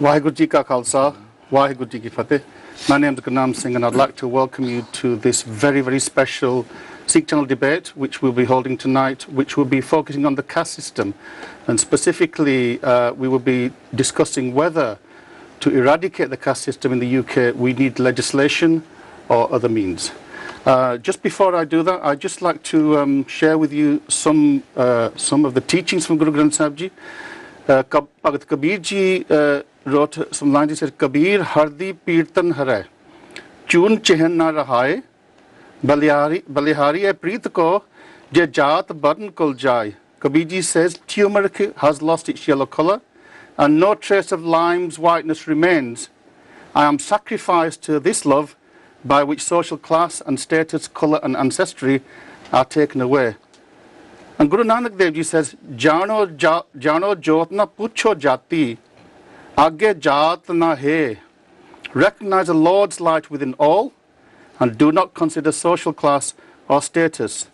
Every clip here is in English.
Waheguru Ji Ka Khalsa, Waheguru Ji Ki Fateh. My name is Gurnam Singh and I'd like to welcome you to this very, very special Sikh channel debate which we'll be holding tonight, which will be focusing on the caste system. And specifically, we will be discussing whether to eradicate the caste system in the UK we need legislation or other means. Just before I do that, I'd just like to share with you some of the teachings from Guru Granth Sahib Ji. Bhagat Kabir Ji wrote some lines. He said, Kabir hardi peertan harai, chun chehen na rahaye, balihari e preet ko, je jaat barn kol jai. Kabir Ji says, turmeric has lost its yellow colour, and no trace of lime's whiteness remains. I am sacrificed to this love, by which social class and status, colour and ancestry are taken away. And Guru Nanak Dev Ji says, Jano jot na pucho jati, agge jat na hai. Recognize the Lord's light within all, and do not consider social class or status.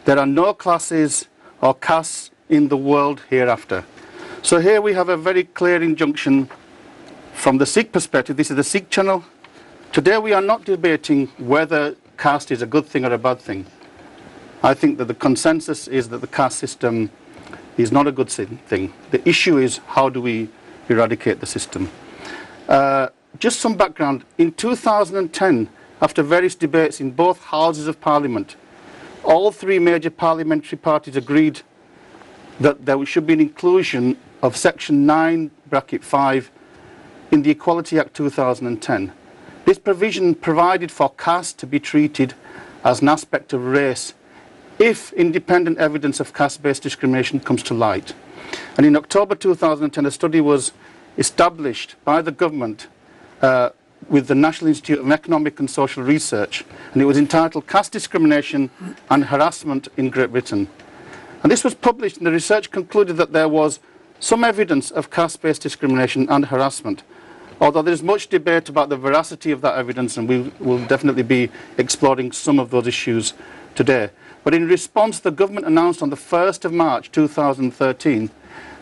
There are no classes or castes in the world hereafter. So here we have a very clear injunction from the Sikh perspective. This is the Sikh channel. Today we are not debating whether caste is a good thing or a bad thing. I think that the consensus is that the caste system is not a good thing. The issue is how do we eradicate the system. Just some background. In 2010, after various debates in both houses of parliament, all three major parliamentary parties agreed that there should be an inclusion of section 9(5) in the Equality Act 2010. This provision provided for caste to be treated as an aspect of race if independent evidence of caste-based discrimination comes to light. And in October 2010, a study was established by the government with the National Institute of Economic and Social Research, and it was entitled Caste Discrimination and Harassment in Great Britain. And this was published, and the research concluded that there was some evidence of caste-based discrimination and harassment, although there is much debate about the veracity of that evidence, and we will definitely be exploring some of those issues today. But in response, the government announced on the 1st of March 2013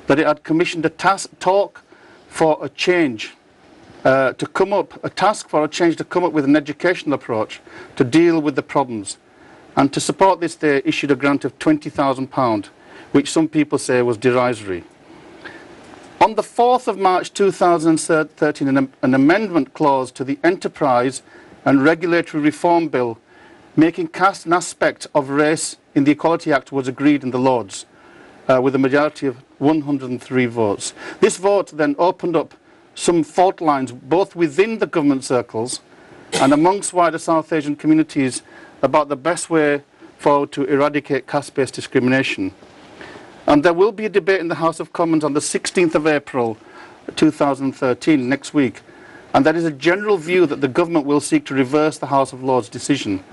that it had commissioned a task for a change to come up with an educational approach to deal with the problems. And to support this, they issued a grant of £20,000, which some people say was derisory. On the 4th of March 2013, an amendment clause to the Enterprise and Regulatory Reform Bill making caste an aspect of race in the Equality Act was agreed in the Lords with a majority of 103 votes. This vote then opened up some fault lines both within the government circles and amongst wider South Asian communities about the best way forward to eradicate caste-based discrimination. And there will be a debate in the House of Commons on the 16th of April 2013, next week. And that is a general view that the government will seek to reverse the House of Lords decision.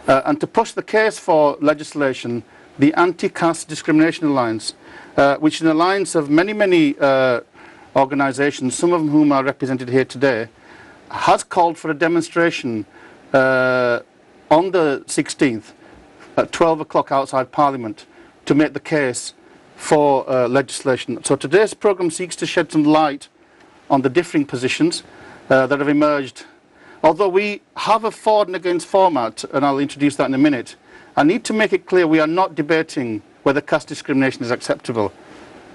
And to push the case for legislation, the Anti-Caste Discrimination Alliance, which is an alliance of many organisations, some of whom are represented here today, has called for a demonstration on the 16th at 12 o'clock outside Parliament to make the case for legislation. So today's programme seeks to shed some light on the differing positions that have emerged. Although we have a for and against format, and I'll introduce that in a minute, I need to make it clear we are not debating whether caste discrimination is acceptable.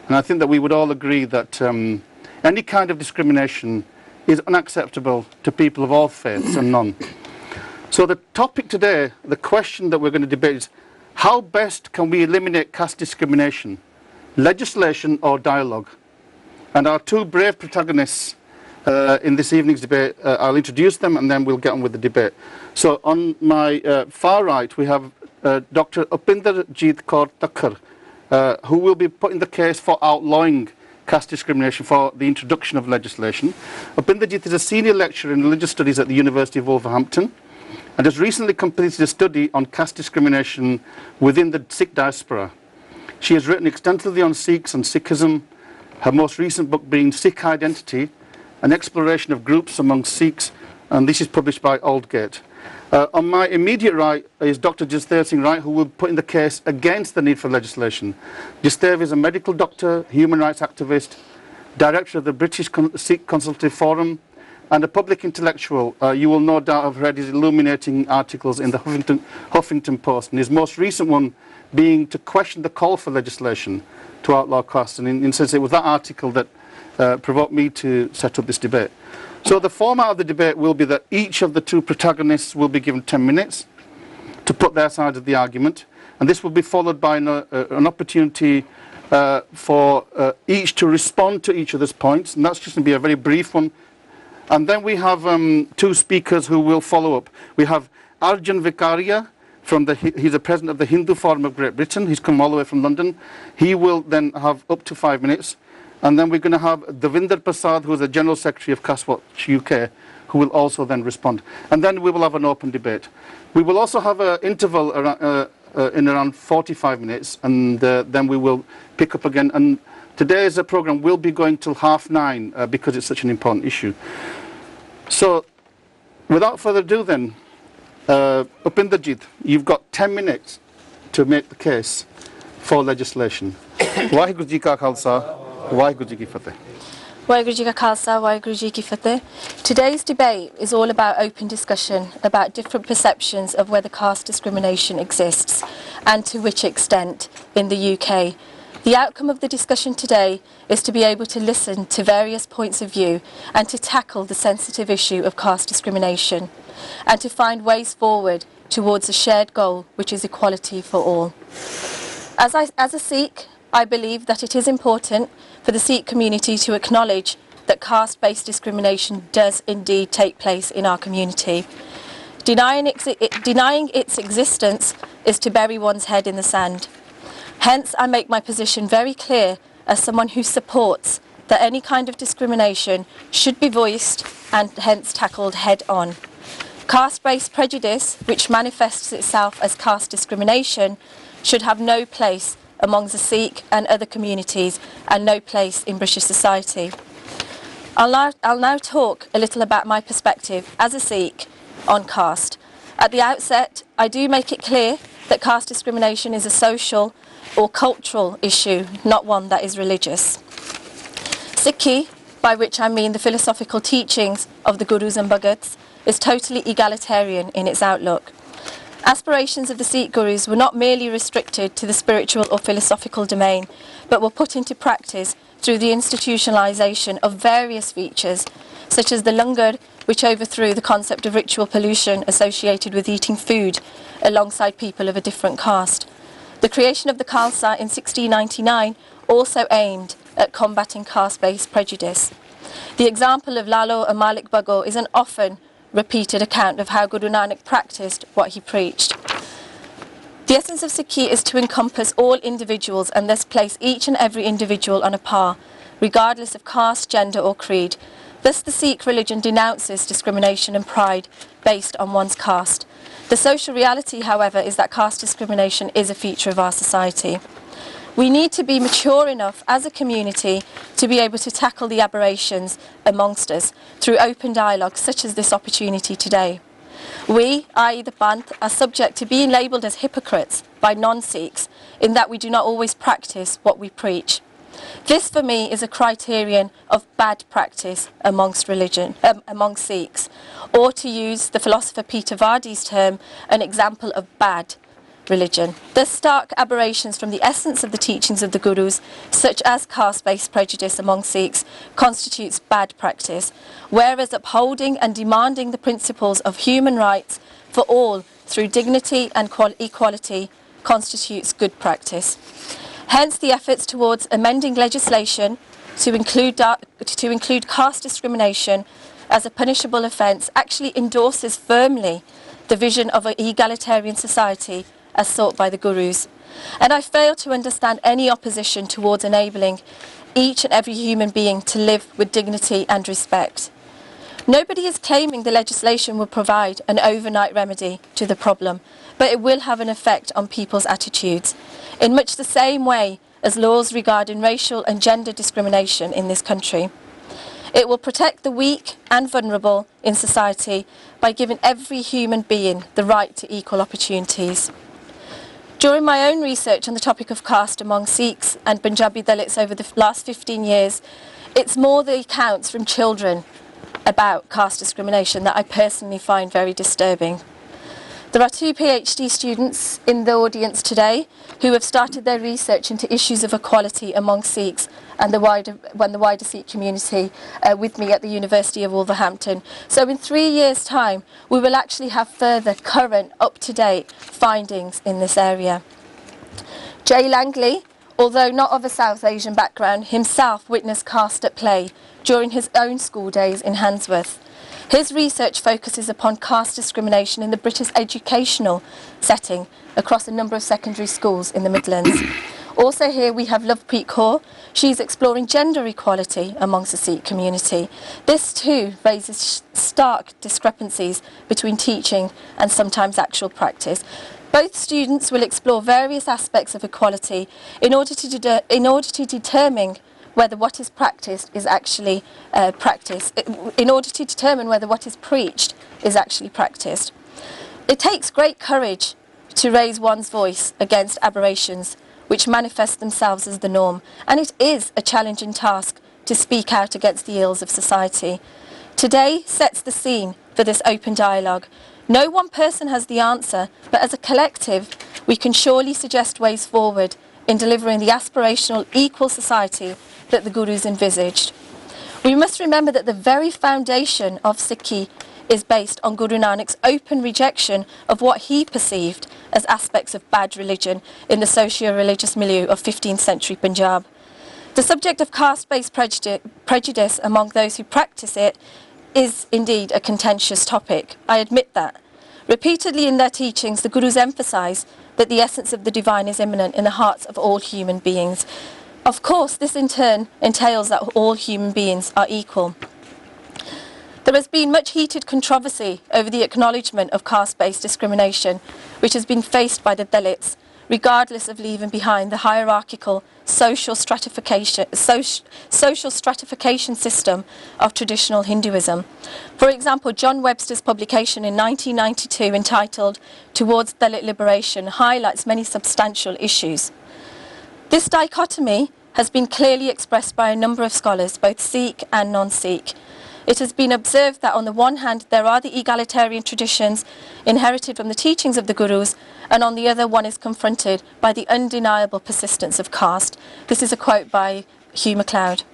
And I think that we would all agree that any kind of discrimination is unacceptable to people of all faiths and none. So the topic today, the question that we're going to debate is, how best can we eliminate caste discrimination? Legislation or dialogue? And our two brave protagonists in this evening's debate, I'll introduce them and then we'll get on with the debate. So on my far right we have Dr. Upinder Jeet Kaur Thakkar, who will be putting the case for outlawing caste discrimination for the introduction of legislation. Upinder Jeet is a senior lecturer in religious studies at the University of Wolverhampton and has recently completed a study on caste discrimination within the Sikh diaspora. She has written extensively on Sikhs and Sikhism, her most recent book being Sikh Identity, an exploration of groups among Sikhs, and this is published by Aldgate. On my immediate right is Dr. Jasdev Singh Wright, who will put in the case against the need for legislation. Jasdev is a medical doctor, human rights activist, director of the British Sikh Consultative Forum, and a public intellectual. You will no doubt have read his illuminating articles in the Huffington Post, and his most recent one being to question the call for legislation to outlaw caste. And in a sense, it was that article that provoked me to set up this debate. So the format of the debate will be that each of the two protagonists will be given 10 minutes to put their side of the argument, and this will be followed by an opportunity for each to respond to each other's points, and that's just going to be a very brief one. And then we have two speakers who will follow up. We have Arjun Vicaria, he's the president of the Hindu Forum of Great Britain. He's come all the way from London. He will then have up to 5 minutes. And then we're going to have Devinder Prasad, who is the General Secretary of Caste Watch UK, who will also then respond. And then we will have an open debate. We will also have an interval in around 45 minutes, and then we will pick up again. And today's program will be going till 9:30 because it's such an important issue. So, without further ado then, Upinderjit, you've got 10 minutes to make the case for legislation. Waheguru Ji Ka Khalsa, Waheguru Ji Ki Fateh. Waheguru Ji Ka Khalsa, Waheguru Ji Ki Fateh. Today's debate is all about open discussion about different perceptions of whether caste discrimination exists and to which extent in the UK. The outcome of the discussion today is to be able to listen to various points of view and to tackle the sensitive issue of caste discrimination and to find ways forward towards a shared goal, which is equality for all. As a Sikh, I believe that it is important for the Sikh community to acknowledge that caste-based discrimination does indeed take place in our community. Denying its existence is to bury one's head in the sand. Hence, I make my position very clear as someone who supports that any kind of discrimination should be voiced and hence tackled head-on. Caste-based prejudice, which manifests itself as caste discrimination, should have no place amongst the Sikh and other communities and no place in British society. I'll now talk a little about my perspective as a Sikh on caste. At the outset, I do make it clear that caste discrimination is a social or cultural issue, not one that is religious. Sikhi, by which I mean the philosophical teachings of the Gurus and Bhagats, is totally egalitarian in its outlook. Aspirations of the Sikh Gurus were not merely restricted to the spiritual or philosophical domain, but were put into practice through the institutionalisation of various features, such as the langar, which overthrew the concept of ritual pollution associated with eating food alongside people of a different caste. The creation of the Khalsa in 1699 also aimed at combating caste-based prejudice. The example of Lalo and Malik Bhago is an often repeated account of how Guru Nanak practiced what he preached. The essence of Sikhi is to encompass all individuals and thus place each and every individual on a par, regardless of caste, gender or creed. Thus the Sikh religion denounces discrimination and pride based on one's caste. The social reality, however, is that caste discrimination is a feature of our society. We need to be mature enough as a community to be able to tackle the aberrations amongst us through open dialogue such as this opportunity today. We, i.e. the Panth, are subject to being labelled as hypocrites by non-Sikhs in that we do not always practice what we preach. This for me is a criterion of bad practice amongst Sikhs, or to use the philosopher Peter Vardy's term, an example of bad religion. The stark aberrations from the essence of the teachings of the Gurus, such as caste-based prejudice among Sikhs, constitutes bad practice, whereas upholding and demanding the principles of human rights for all through dignity and equality constitutes good practice. Hence the efforts towards amending legislation to include caste discrimination as a punishable offence actually endorses firmly the vision of an egalitarian society as sought by the Gurus. And I fail to understand any opposition towards enabling each and every human being to live with dignity and respect. Nobody is claiming the legislation will provide an overnight remedy to the problem, but it will have an effect on people's attitudes, in much the same way as laws regarding racial and gender discrimination in this country. It will protect the weak and vulnerable in society by giving every human being the right to equal opportunities. During my own research on the topic of caste among Sikhs and Punjabi Dalits over the last 15 years, It's more the accounts from children about caste discrimination that I personally find very disturbing. There are 2 PhD students in the audience today who have started their research into issues of equality among Sikhs and the wider Sikh community with me at the University of Wolverhampton. So in 3 years' time, we will actually have further current, up-to-date findings in this area. Jay Langley, although not of a South Asian background, himself witnessed caste at play during his own school days in Handsworth. His research focuses upon caste discrimination in the British educational setting across a number of secondary schools in the Midlands. Also here we have Lovepreet Kaur. She's exploring gender equality amongst the Sikh community. This too raises stark discrepancies between teaching and sometimes actual practice. Both students will explore various aspects of equality in order to determine whether what is practiced is actually practiced, in order to determine whether what is preached is actually practiced. It takes great courage to raise one's voice against aberrations which manifest themselves as the norm, and it is a challenging task to speak out against the ills of society. Today sets the scene for this open dialogue. No one person has the answer, but as a collective we can surely suggest ways forward in delivering the aspirational equal society that the Gurus envisaged. We must remember that the very foundation of Sikhi is based on Guru Nanak's open rejection of what he perceived as aspects of bad religion in the socio-religious milieu of 15th century Punjab. The subject of caste-based prejudice among those who practice it is indeed a contentious topic. I admit that. Repeatedly in their teachings, the Gurus emphasise that the essence of the divine is immanent in the hearts of all human beings. Of course, this in turn entails that all human beings are equal. There has been much heated controversy over the acknowledgement of caste-based discrimination, which has been faced by the Dalits, regardless of leaving behind the hierarchical social stratification system of traditional Hinduism. For example, John Webster's publication in 1992 entitled Towards Dalit Liberation highlights many substantial issues. This dichotomy has been clearly expressed by a number of scholars, both Sikh and non-Sikh. It has been observed that on the one hand there are the egalitarian traditions inherited from the teachings of the Gurus, and on the other one is confronted by the undeniable persistence of caste. This is a quote by Hugh MacLeod.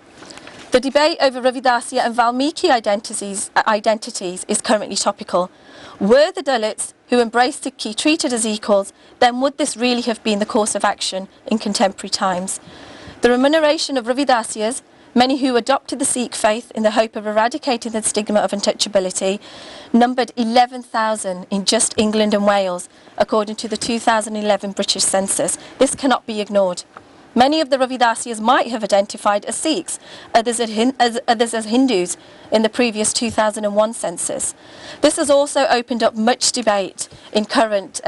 The debate over Ravidasya and Valmiki identities is currently topical. Were the Dalits who embraced Sikhi treated as equals, then would this really have been the course of action in contemporary times? The remuneration of Ravidasyas, many who adopted the Sikh faith in the hope of eradicating the stigma of untouchability, numbered 11,000 in just England and Wales, according to the 2011 British census. This cannot be ignored. Many of the Ravidasyas might have identified as Sikhs, others as Hindus in the previous 2001 census. This has also opened up much debate in current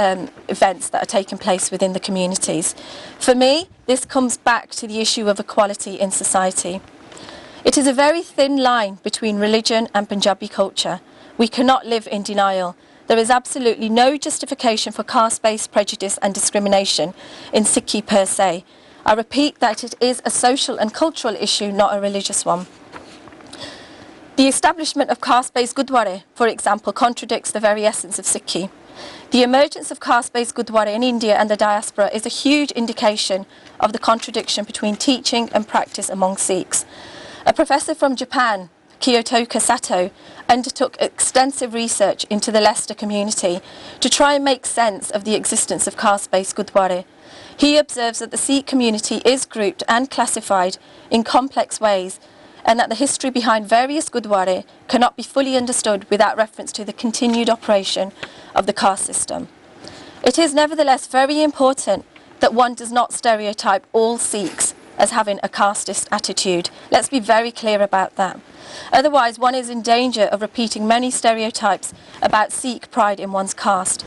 events that are taking place within the communities. For me, this comes back to the issue of equality in society. It is a very thin line between religion and Punjabi culture. We cannot live in denial. There is absolutely no justification for caste-based prejudice and discrimination in Sikhi per se. I repeat that it is a social and cultural issue, not a religious one. The establishment of caste-based Gurdwara, for example, contradicts the very essence of Sikhi. The emergence of caste-based Gurdwara in India and the diaspora is a huge indication of the contradiction between teaching and practice among Sikhs. A professor from Japan, Kiyotoka Sato, undertook extensive research into the Leicester community to try and make sense of the existence of caste-based Gurdwara. He observes that the Sikh community is grouped and classified in complex ways, and that the history behind various Gurdwara cannot be fully understood without reference to the continued operation of the caste system. It is nevertheless very important that one does not stereotype all Sikhs as having a casteist attitude. Let's be very clear about that. Otherwise, one is in danger of repeating many stereotypes about Sikh pride in one's caste.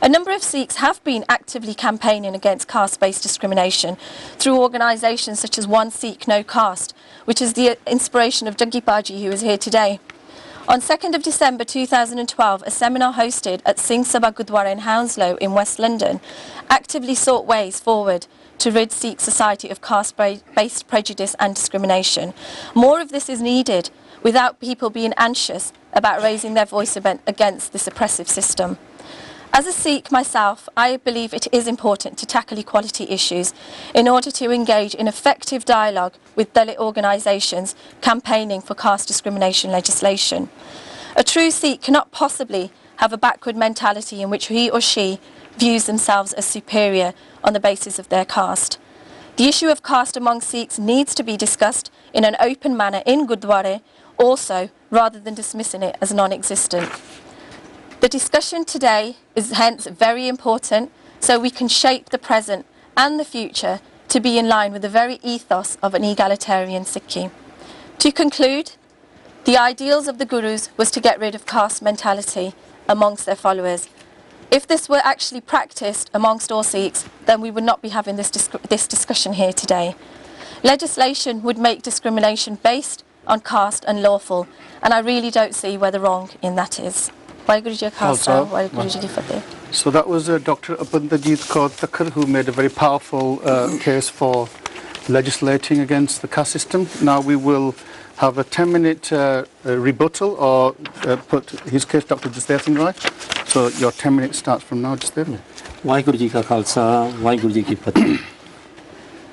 A number of Sikhs have been actively campaigning against caste-based discrimination through organisations such as One Sikh No Caste, which is the inspiration of Jaggi Baji, who is here today. On 2nd of December 2012, a seminar hosted at Singh Sabha Gurdwara in Hounslow in West London actively sought ways forward to rid Sikh society of caste-based prejudice and discrimination. More of this is needed without people being anxious about raising their voice against this oppressive system. As a Sikh myself, I believe it is important to tackle equality issues in order to engage in effective dialogue with Dalit organisations campaigning for caste discrimination legislation. A true Sikh cannot possibly have a backward mentality in which he or she views themselves as superior on the basis of their caste. The issue of caste among Sikhs needs to be discussed in an open manner in Gurdwara also, rather than dismissing it as non-existent. The discussion today is hence very important so we can shape the present and the future to be in line with the very ethos of an egalitarian Sikhi. To conclude, the ideals of the Gurus was to get rid of caste mentality amongst their followers. If this were actually practiced amongst all Sikhs, then we would not be having this discussion here today. Legislation would make discrimination based on caste unlawful, and I really don't see where the wrong in that is. Waheguru Ji Ka Khalsa, Waheguru Ji Ki Fateh. So that was Dr. Abinderjeet Kaur Thakkar, who made a very powerful case for legislating against the caste system. Now we will have a 10-minute rebuttal, or put his case, Dr. Jasdev Singh Rai. So your 10 minutes starts from now, Jasdev. Waheguru Ji Ka Khalsa, Waheguru Ji Ki Fateh.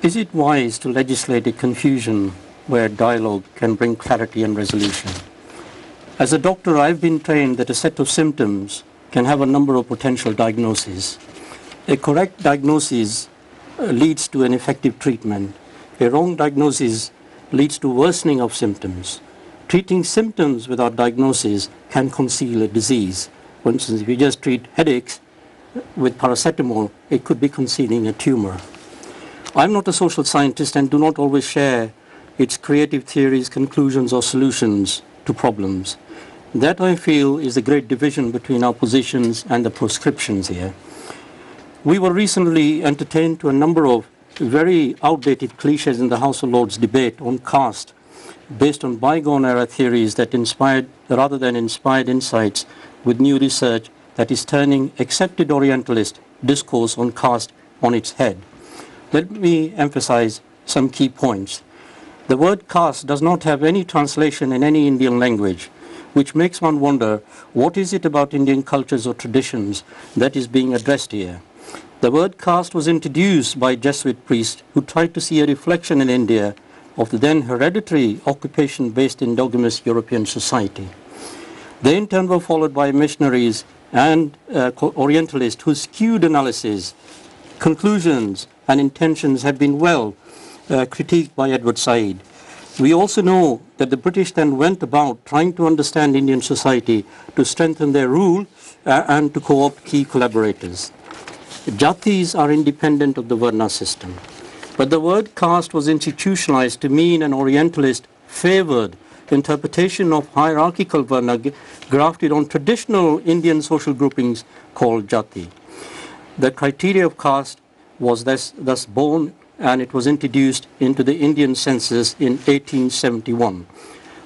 Is it wise to legislate a confusion where dialogue can bring clarity and resolution? As a doctor, I've been trained that a set of symptoms can have a number of potential diagnoses. A correct diagnosis leads to an effective treatment. A wrong diagnosis leads to worsening of symptoms. Treating symptoms without diagnosis can conceal a disease. For instance, if you just treat headaches with paracetamol, it could be concealing a tumor. I'm not a social scientist and do not always share its creative theories, conclusions or solutions to problems. That, I feel, is the great division between our positions and the prescriptions here. We were recently entertained to a number of very outdated cliches in the House of Lords debate on caste, based on bygone era theories that inspired, rather than inspired insights with new research that is turning accepted Orientalist discourse on caste on its head. Let me emphasize some key points. The word caste does not have any translation in any Indian language, which makes one wonder what is it about Indian cultures or traditions that is being addressed here. The word caste was introduced by Jesuit priests who tried to see a reflection in India of the then hereditary occupation-based endogamous European society. They in turn were followed by missionaries and Orientalists whose skewed analysis, conclusions and intentions have been well critiqued by Edward Said. We also know that the British then went about trying to understand Indian society to strengthen their rule and to co-opt key collaborators. Jatis are independent of the Varna system, but the word caste was institutionalized to mean an Orientalist favored interpretation of hierarchical Varna grafted on traditional Indian social groupings called Jati. The criteria of caste was thus born, and it was introduced into the Indian census in 1871.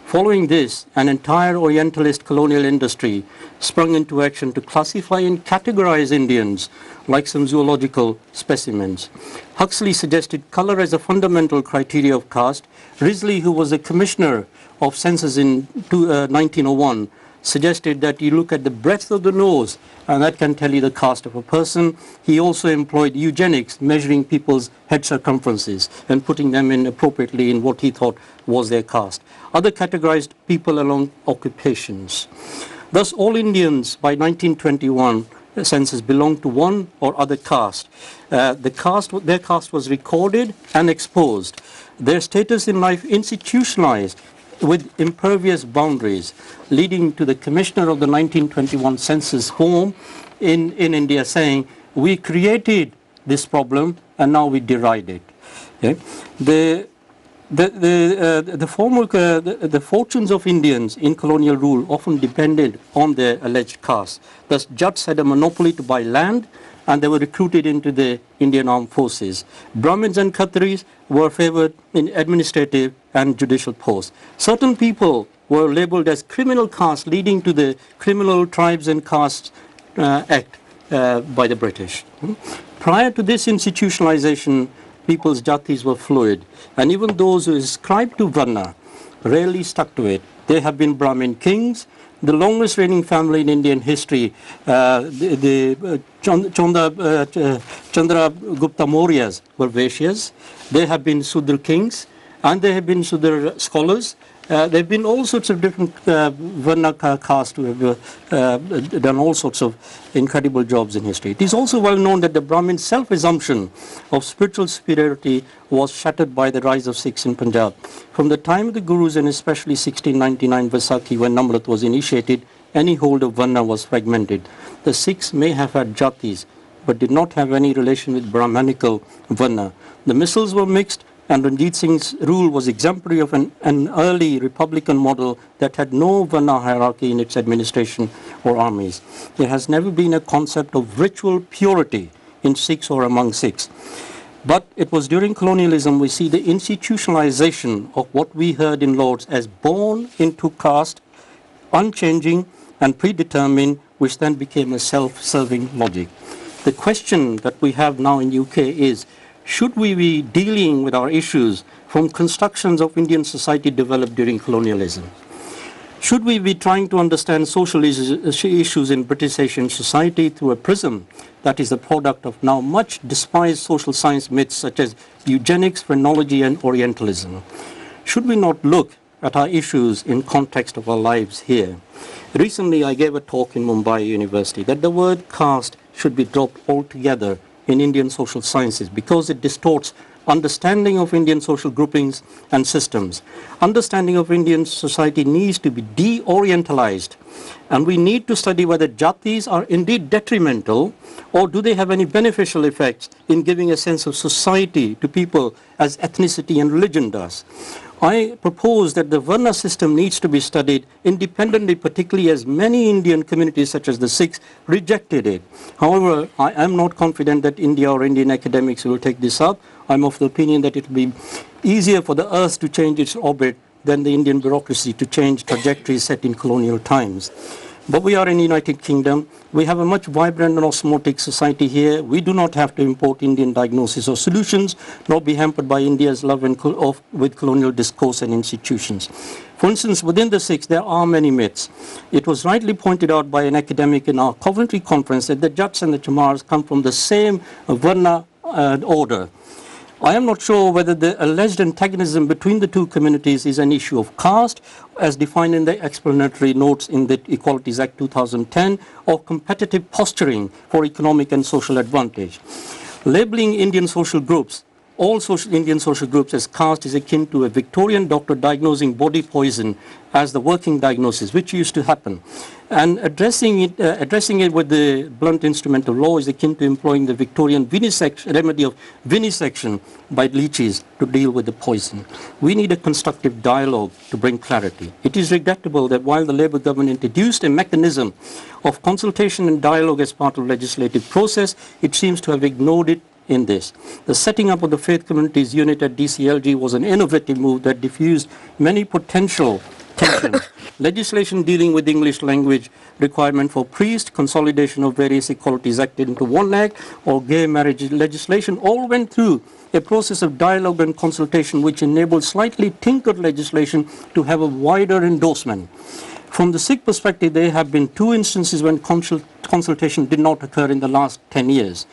Following this, an entire Orientalist colonial industry sprung into action to classify and categorize Indians like some zoological specimens. Huxley suggested color as a fundamental criteria of caste. Risley, who was a commissioner of census in 1901, suggested that you look at the breadth of the nose and that can tell you the caste of a person. He also employed eugenics, measuring people's head circumferences and putting them in appropriately in what he thought was their caste. Other categorized people along occupations. Thus all Indians by 1921 census belonged to one or other caste. Their caste was recorded and exposed. Their status in life institutionalized with impervious boundaries, leading to the commissioner of the 1921 census home in India saying, we created this problem and now we deride it. Okay? The fortunes of Indians in colonial rule often depended on their alleged caste. Thus, Jats had a monopoly to buy land and they were recruited into the Indian armed forces. Brahmins and Khatris were favored in administrative and judicial posts. Certain people were labeled as criminal castes, leading to the Criminal Tribes and Castes Act by the British. Prior to this institutionalization, people's jatis were fluid, and even those who ascribed to Varna rarely stuck to it. There have been Brahmin kings. The longest reigning family in Indian history, the Chandra Gupta Mauryas, were Vaishyas. There have been Sudra kings, and there have been Sudra scholars. There have been all sorts of different Varna castes who have done all sorts of incredible jobs in history. It is also well known that the Brahmin self-assumption of spiritual superiority was shattered by the rise of Sikhs in Punjab. From the time of the Gurus, and especially 1699 Vaisakhi, when Namrat was initiated, any hold of Varna was fragmented. The Sikhs may have had jatis, but did not have any relation with Brahmanical Varna. The missiles were mixed, and Ranjit Singh's rule was exemplary of an early republican model that had no Varna hierarchy in its administration or armies. There has never been a concept of ritual purity in Sikhs or among Sikhs. But it was during colonialism we see the institutionalization of what we heard in Lords as born into caste, unchanging and predetermined, which then became a self-serving logic. The question that we have now in UK is, should we be dealing with our issues from constructions of Indian society developed during colonialism? Should we be trying to understand social issues in British Asian society through a prism that is the product of now much despised social science myths such as eugenics, phrenology and Orientalism? Should we not look at our issues in context of our lives here? Recently I gave a talk in Mumbai University that the word caste should be dropped altogether in Indian social sciences because it distorts understanding of Indian social groupings and systems. Understanding of Indian society needs to be de-orientalized, and we need to study whether jatis are indeed detrimental or do they have any beneficial effects in giving a sense of society to people as ethnicity and religion does. I propose that the Varna system needs to be studied independently, particularly as many Indian communities such as the Sikhs rejected it. However, I am not confident that India or Indian academics will take this up. I'm of the opinion that it will be easier for the earth to change its orbit than the Indian bureaucracy to change trajectories set in colonial times. But we are in the United Kingdom. We have a much vibrant and osmotic society here. We do not have to import Indian diagnoses or solutions, nor be hampered by India's love with colonial discourse and institutions. For instance, within the Sikhs, there are many myths. It was rightly pointed out by an academic in our Coventry conference that the Jats and the Chamars come from the same Varna order. I am not sure whether the alleged antagonism between the two communities is an issue of caste, as defined in the explanatory notes in the Equalities Act 2010, or competitive posturing for economic and social advantage. Labeling Indian social groups, all Indian social groups as caste is akin to a Victorian doctor diagnosing body poison as the working diagnosis, which used to happen. And addressing it with the blunt instrument of law is akin to employing the Victorian remedy of vivisection by leeches to deal with the poison. We need a constructive dialogue to bring clarity. It is regrettable that while the Labour government introduced a mechanism of consultation and dialogue as part of the legislative process, it seems to have ignored it in this. The setting up of the Faith Communities Unit at DCLG was an innovative move that diffused many potential tensions. Legislation dealing with English language requirement for priests, consolidation of various equalities acted into one act, or gay marriage legislation all went through a process of dialogue and consultation which enabled slightly tinkered legislation to have a wider endorsement. From the Sikh perspective, there have been two instances when consultation did not occur in the last 10 years.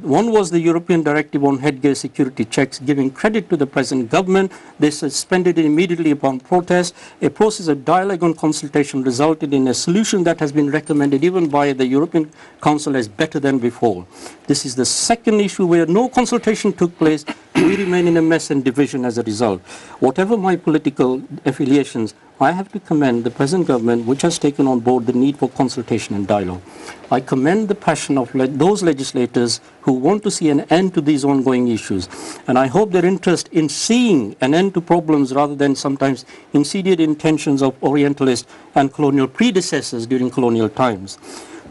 One was the European Directive on headgear security checks, giving credit to the present government. They suspended it immediately upon protest. A process of dialogue and consultation resulted in a solution that has been recommended even by the European Council as better than before. This is the second issue where no consultation took place. We remain in a mess and division as a result. Whatever my political affiliations, I have to commend the present government, which has taken on board the need for consultation and dialogue. I commend the passion of those legislators who want to see an end to these ongoing issues. And I hope their interest in seeing an end to problems rather than sometimes insidious intentions of Orientalist and colonial predecessors during colonial times.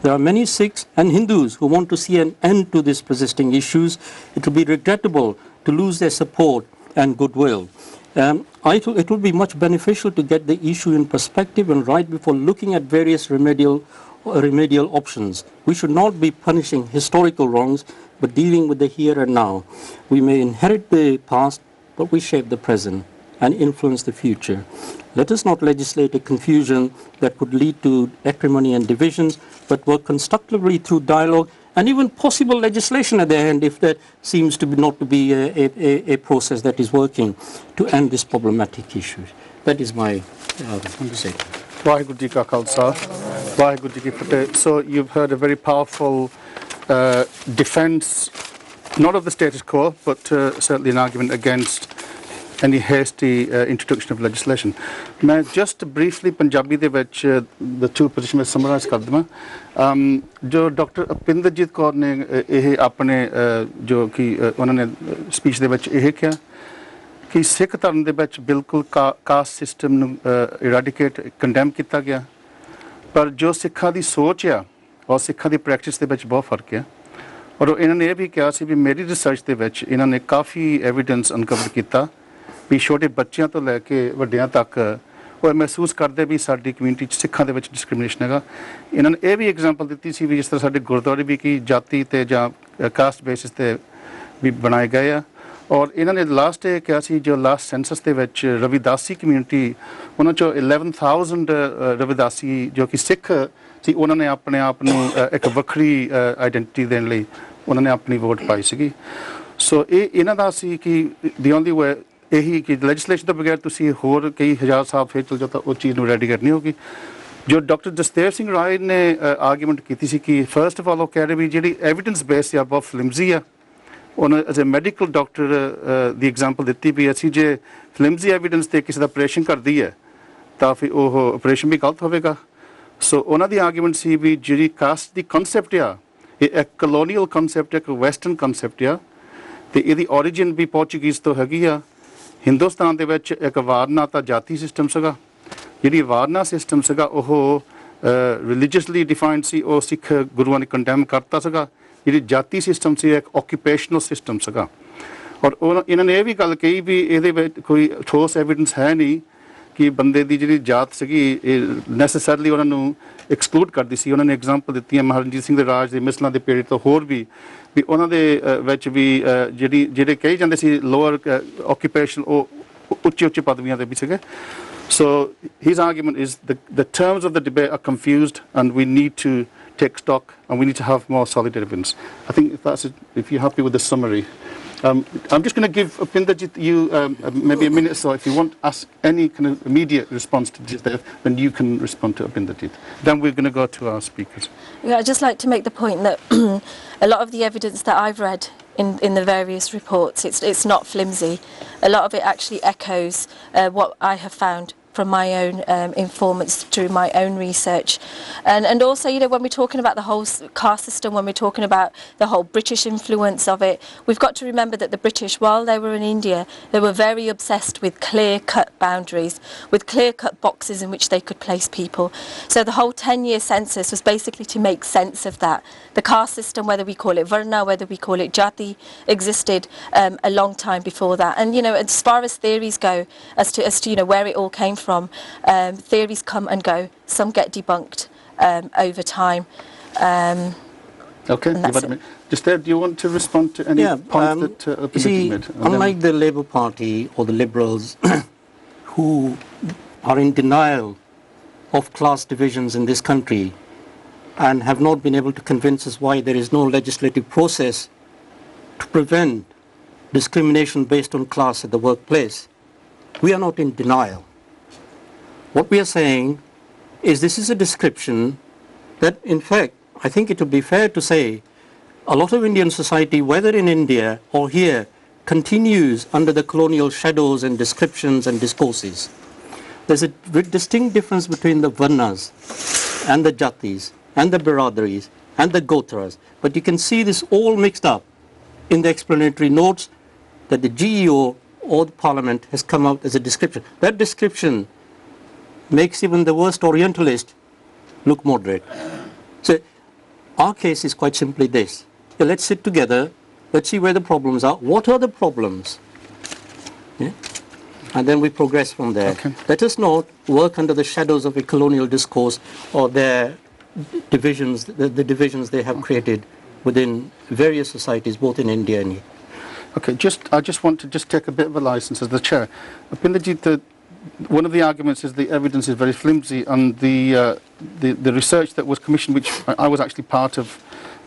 There are many Sikhs and Hindus who want to see an end to these persisting issues. It will be regrettable to lose their support and goodwill. It would be much beneficial to get the issue in perspective and right before looking at various remedial options. We should not be punishing historical wrongs, but dealing with the here and now. We may inherit the past, but we shape the present and influence the future. Let us not legislate a confusion that could lead to acrimony and divisions, but work constructively through dialogue and even possible legislation at the end if that seems to be not to be a process that is working to end this problematic issue. That is my statement. Vaheguru Ji Ka Khalsa, Vaheguru Ji Ki Fateh. So you've heard a very powerful defence, not of the status quo, but certainly an argument against any hasty introduction of legislation. मैं just briefly Punjabi they which the two positions में summarize कर दूँ. जो doctor अपिंदरजीत Kaur ने ये अपने जो कि उन्होंने स्पीच दे विच ये किया कि सिख धर्म दे विच बिल्कुल कास्ट सिस्टम नूं इराडिकेट कंडेम किया गया, पर जो सिखा दी सोच आ और सिखा दी प्रैक्टिस दे विच बहुत फर्क है. और इन्होंने ये भी कहा सी भी मेरी रिसर्च दे विच इन्होंने काफ़ी एविडेंस अनकवर किया भी छोटे बच्चों तो लैके वड्डियां तक वो महसूस करते भी साडी कम्यूनिटी सिखां दे विच डिस्क्रिमिनेशन हैगा. इन्होंने ये भी एग्जाम्पल दी सी भी जिस तरह साडे गुरुद्वारे भी की जाति ते जां कास्ट बेसिस ते भी बनाए गए आ. और इन्होंने लास्ट ये कहा सी जो लास्ट सेंसस दे विच रविदासी कम्यूनिटी उन्हां चों 11,000 रविदासी जो कि सिख सी उन्होंने अपने आप नूं एक वक्री आइडेंटिटी देने लई उन्होंने अपनी वोट पाई सीगी. सो ये इन्हां दा सी कि दी ओनली वे यही कि लैजिसलेशन तो बगैर तुसी होर कई हज़ार साल फिर चल जाओ तो वो चीज़ रेडीकेट नहीं होगी. जो डॉक्टर जसदेव सिंह राय ने आर्गूमेंट की थी कि फर्स्ट ऑफ ऑल वो कह रहे भी जी एविडेंस बेस या बहुत फ्लिमजी है. उन्होंने as a medical doctor the example दी भी असी जे फ्लिमजी एविडेंस से किसी का ऑपरेशन कर दी है तो फिर वो ऑपरेशन भी गलत होगा. सो उन्होंने दी आर्गूमेंट सी भी जी कास्ट दी कॉन्सैप्ट आ ये एक कलोनीअल कॉन्सैप्ट है, एक वैसटर्न कॉन्सैप्ट आ तो ये ओरिजिन भी पोर्चुगीज़ तो हैगी आ. हिंदुस्तान दे विच एक वारना ता जाति सिस्टम सगा, जिहड़ी वारना सिस्टम सगा ओह रिलीजियसली डिफाइंड सी ओ सिख गुरुआं ने कंडेम करता सगा. जिहड़ी जाति सिस्टम सी एक ऑक्यूपेशनल सिस्टम सगा. और इन्होंने ये भी गल कही भी ये कोई ठोस एविडेंस है नहीं कि बंदे दी जिहड़ी जात सगी नैसेसरली उन्होंने एक्सक्लूड कर दी सी. उन्होंने एग्जाम्पल दी महाराजा रणजीत सिंह दे राज दे मिसलां दे पीरियड तो होर भी उन्होंने विच भी जिहड़े कही जाते सी लोअर ऑक्यूपेशन उच्चे उच्चे पदवियां दे भी सगे. So his argument is the terms of the debate are confused and we need to take stock and we need to have more solid evidence. I think if you're happy with the summary. I'm just going to give Pinderjit you maybe a minute or so. If you want to ask any kind of immediate response to this, then you can respond to Pinderjit. Then we're going to go to our speakers. Yeah, I'd just like to make the point that a lot of the evidence that I've read in the various reports, it's not flimsy. A lot of it actually echoes what I have found from my own informants through my own research. And also, you know, when we're talking about the whole caste system, when we're talking about the whole British influence of it, we've got to remember that the British, while they were in India, they were very obsessed with clear-cut boundaries, with clear-cut boxes in which they could place people. So the whole 10-year census was basically to make sense of that. The caste system, whether we call it Varna, whether we call it Jati, existed a long time before that. And, you know, as far as theories go, as to you know, where it all came from, theories come and go. Some get debunked over time. Okay, just there, do you want to respond to any points that you see, made? Unlike the Labour Party or the Liberals, who are in denial of class divisions in this country and have not been able to convince us why there is no legislative process to prevent discrimination based on class at the workplace, we are not in denial. What we are saying is this is a description that, in fact, I think it would be fair to say a lot of Indian society, whether in India or here, continues under the colonial shadows and descriptions and discourses. There's a distinct difference between the Varnas and the Jatis and the Biradaris and the Gotras, but you can see this all mixed up in the explanatory notes that the GEO or the Parliament has come out as a description. That description makes even the worst Orientalist look moderate. So our case is quite simply this. Let's sit together, let's see where the problems are. What are the problems? Yeah? and then we progress from there. Okay. Let us not work under the shadows of a colonial discourse or their divisions, the divisions they have created within various societies, both in India and here. Okay, I just want to take a bit of a license as the chair. One of the arguments is the evidence is very flimsy, and the research that was commissioned, which I was actually part of,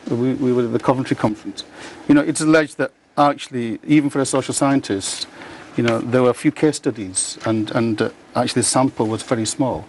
we were at the Coventry conference. It's alleged that actually, even for a social scientist, there were a few case studies, and actually the sample was very small.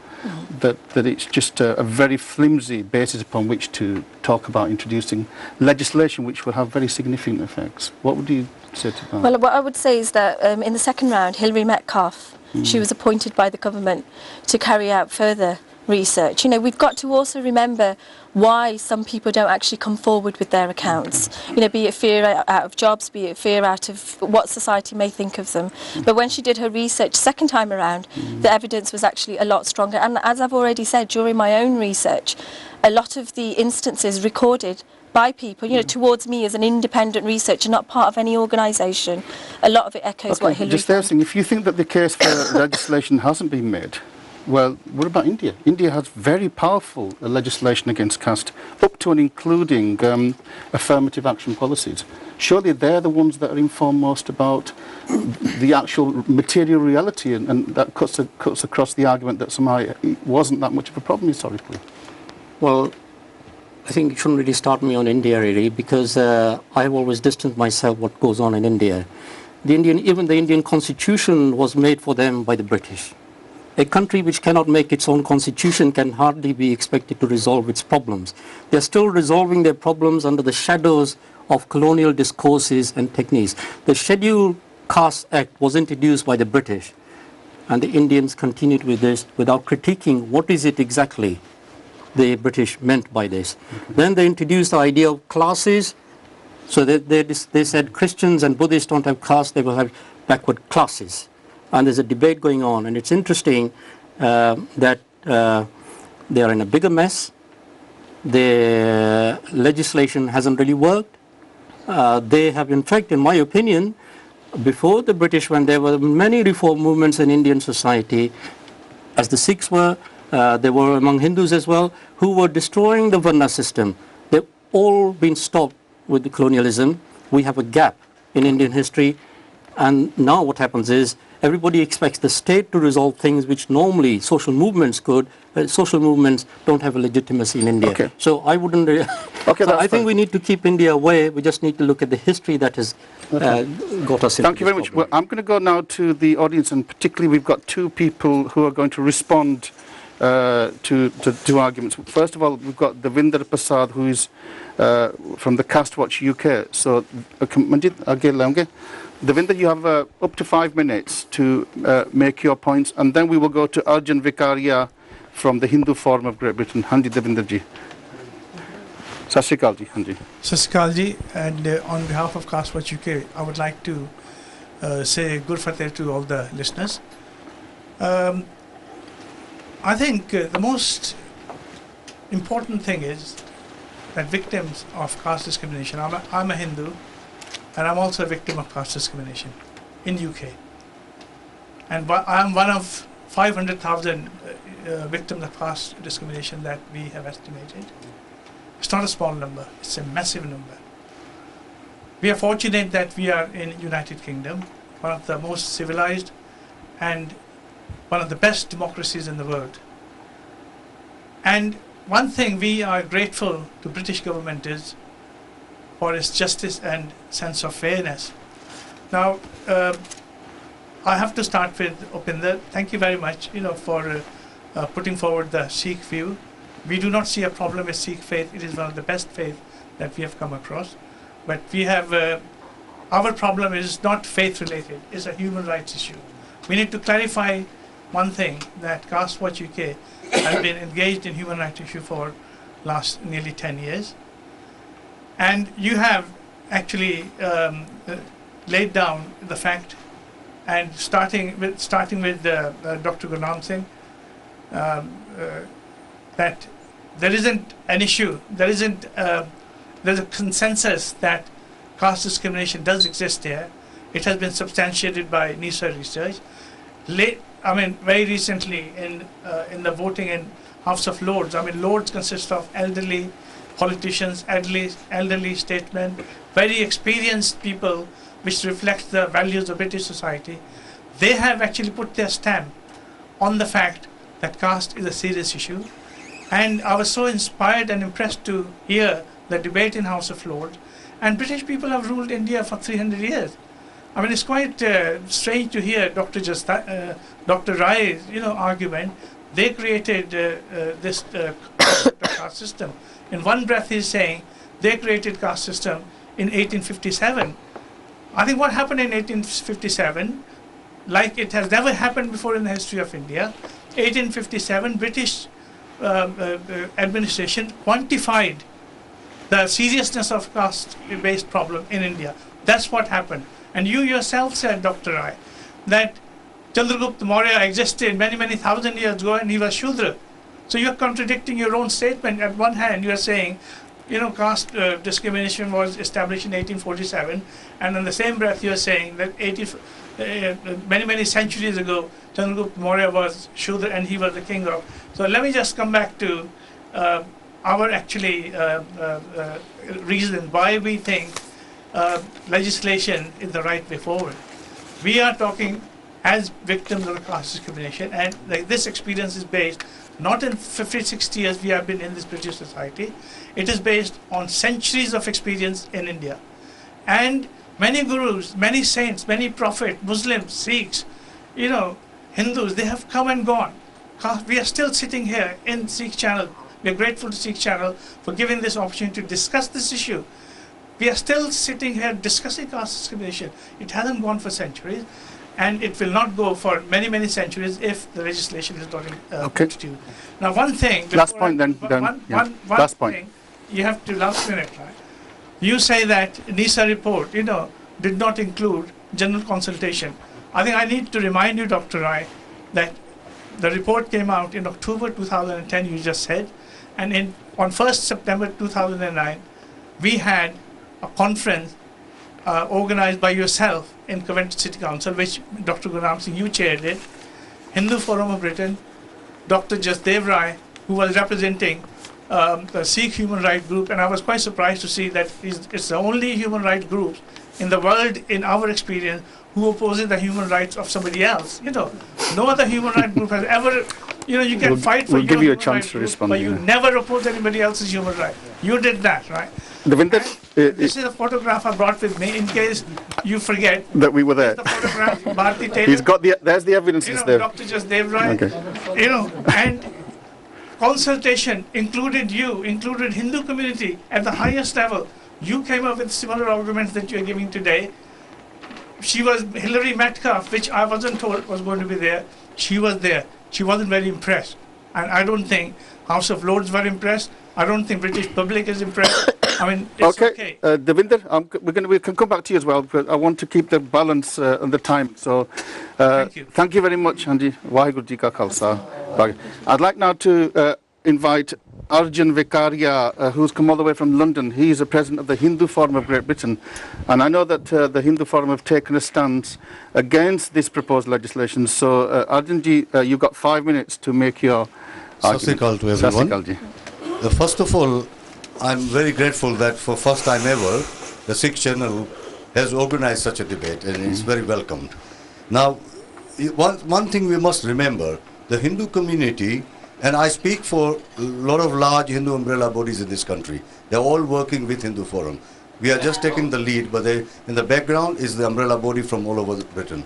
That it's just a very flimsy basis upon which to talk about introducing legislation which will have very significant effects. What would you say to that? Well, what I would say is that in the second round, Hilary Metcalfe, she was appointed by the government to carry out further research. We've got to also remember why some people don't actually come forward with their accounts. Be it fear out of jobs, be it fear out of what society may think of them. But when she did her research second time around, the evidence was actually a lot stronger. And as I've already said, during my own research, a lot of the instances recorded by people, towards me as an independent researcher, not part of any organisation, a lot of it echoes what Hilary just there, if you think that the case for legislation hasn't been made, well, what about India? India has very powerful legislation against caste, up to and including affirmative action policies. Surely they're the ones that are informed most about the actual material reality, and that cuts across the argument that somehow it wasn't that much of a problem historically. Well, I think you shouldn't really start me on India, really, because I've always distanced myself what goes on in India. Even the Indian constitution was made for them by the British. A country which cannot make its own constitution can hardly be expected to resolve its problems. They're still resolving their problems under the shadows of colonial discourses and techniques. The Scheduled Caste Act was introduced by the British, and the Indians continued with this without critiquing what is it exactly the British meant by this. Then they introduced the idea of classes, so they said Christians and Buddhists don't have caste, they will have backward classes. And there's a debate going on, and it's interesting that they are in a bigger mess. The legislation hasn't really worked. They have, in fact, in my opinion, before the British, when there were many reform movements in Indian society, as the Sikhs were, there were among Hindus as well, who were destroying the Varna system. They've all been stopped with the colonialism. We have a gap in Indian history, and now what happens is everybody expects the state to resolve things which normally social movements could. Social movements don't have a legitimacy in India. Okay. So I wouldn't... Okay, so I think we need to keep India away. We just need to look at the history that has got us into Thank you very much. Well, I'm going to go now to the audience, and particularly we've got two people who are going to respond to arguments. First of all, we've got Devinder Prasad, who is from the Caste Watch UK. So, Devinder, you have up to 5 minutes to make your points, and then we will go to Arjun Vikaria from the Hindu Forum of Great Britain. Hanji Devinder ji. Sat Shri Akal ji. Hanji. Sat Shri Akal ji, and on behalf of Caste Watch UK, I would like to say Gur Fateh to all the listeners. I think the most important thing is that victims of caste discrimination, I'm a Hindu, and I'm also a victim of caste discrimination in UK. And I'm one of 500,000 victims of caste discrimination that we have estimated. It's not a small number, it's a massive number. We are fortunate that we are in United Kingdom, one of the most civilized and one of the best democracies in the world. And one thing we are grateful to British government is for its justice and sense of fairness. Now, I have to start with Upinder. Thank you very much, for putting forward the Sikh view. We do not see a problem with Sikh faith. It is one of the best faiths that we have come across. But we have, our problem is not faith related, it's a human rights issue. We need to clarify one thing, that Caste Watch UK has been engaged in human rights issue for last nearly 10 years. And you have actually laid down the fact, and starting with Dr. Gurnam Singh, that there isn't an issue, there's a consensus that caste discrimination does exist here. It has been substantiated by NISA research, very recently in the voting in House of Lords. I mean, Lords consist of elderly politicians, elderly statesmen, very experienced people, which reflect the values of British society. They have actually put their stamp on the fact that caste is a serious issue. And I was so inspired and impressed to hear the debate in House of Lords. And British people have ruled India for 300 years. I mean, it's quite strange to hear Dr. Rai's, argument. They created this caste system. In one breath, he's saying they created caste system in 1857. I think what happened in 1857, like it has never happened before in the history of India, 1857, British administration quantified the seriousness of caste-based problem in India. That's what happened. And you yourself said, Dr. Rai, that Chandragupta Maurya existed many, many thousand years ago and he was Shudra. So you're contradicting your own statement. At one hand, you're saying, caste discrimination was established in 1847, and in the same breath you're saying that many, many centuries ago, Chandragupta Maurya was Shudra and he was the king of. So let me just come back to our actually reason why we think legislation is the right way forward. We are talking as victims of caste discrimination, and this experience is based not in 50, 60 years we have been in this British society. It is based on centuries of experience in India. And many gurus, many saints, many prophets, Muslims, Sikhs, Hindus, they have come and gone. We are still sitting here in Sikh channel. We are grateful to Sikh channel for giving this opportunity to discuss this issue. We are still sitting here discussing caste discrimination. It hasn't gone for centuries, and it will not go for many, many centuries if the legislation is not instituted. Now, one thing. Last point, then. Last point. You have to last minute, right? You say that NISA report, did not include general consultation. I think I need to remind you, Dr. Rai, that the report came out in October 2010, you just said, and on 1st September 2009, we had a conference organized by yourself in Coventry City Council, which Dr. Gurnaam Singh, you chaired it, Hindu Forum of Britain, Dr. Jasdev Rai, who was representing the Sikh human rights group, and I was quite surprised to see that it's the only human rights group in the world, in our experience, who opposes the human rights of somebody else. No other human rights group has ever, you can fight for your human rights group, but you never oppose anybody else's human right. You did that, right? This is a photograph I brought with me in case you forget that we were there. The photograph, Bharti Taylor. He's got there's the evidence there. Dr. Jasdev Rai, and consultation included you, included Hindu community at the highest level. You came up with similar arguments that you're giving today. She was Hilary Metcalf, which I wasn't told was going to be there. She was there. She wasn't very impressed. And I don't think House of Lords were impressed. I don't think British public is impressed. I mean, it's okay. Devinder, we can come back to you as well, because I want to keep the balance and the time. So, thank you very much, Andy. Waheguru Ji Ka Khalsa. I'd like now to invite Arjun Vikaria, who's come all the way from London. He is the president of the Hindu Forum of Great Britain. And I know that the Hindu Forum have taken a stance against this proposed legislation. So, Arjun Ji, you've got 5 minutes to make your argument. Sat Sri Akal to everyone. First of all, I'm very grateful that for first time ever, the Sikh channel has organized such a debate, and it's very welcomed. Now, one thing we must remember, the Hindu community, and I speak for a lot of large Hindu umbrella bodies in this country, they're all working with Hindu Forum. We are just taking the lead, but in the background is the umbrella body from all over Britain.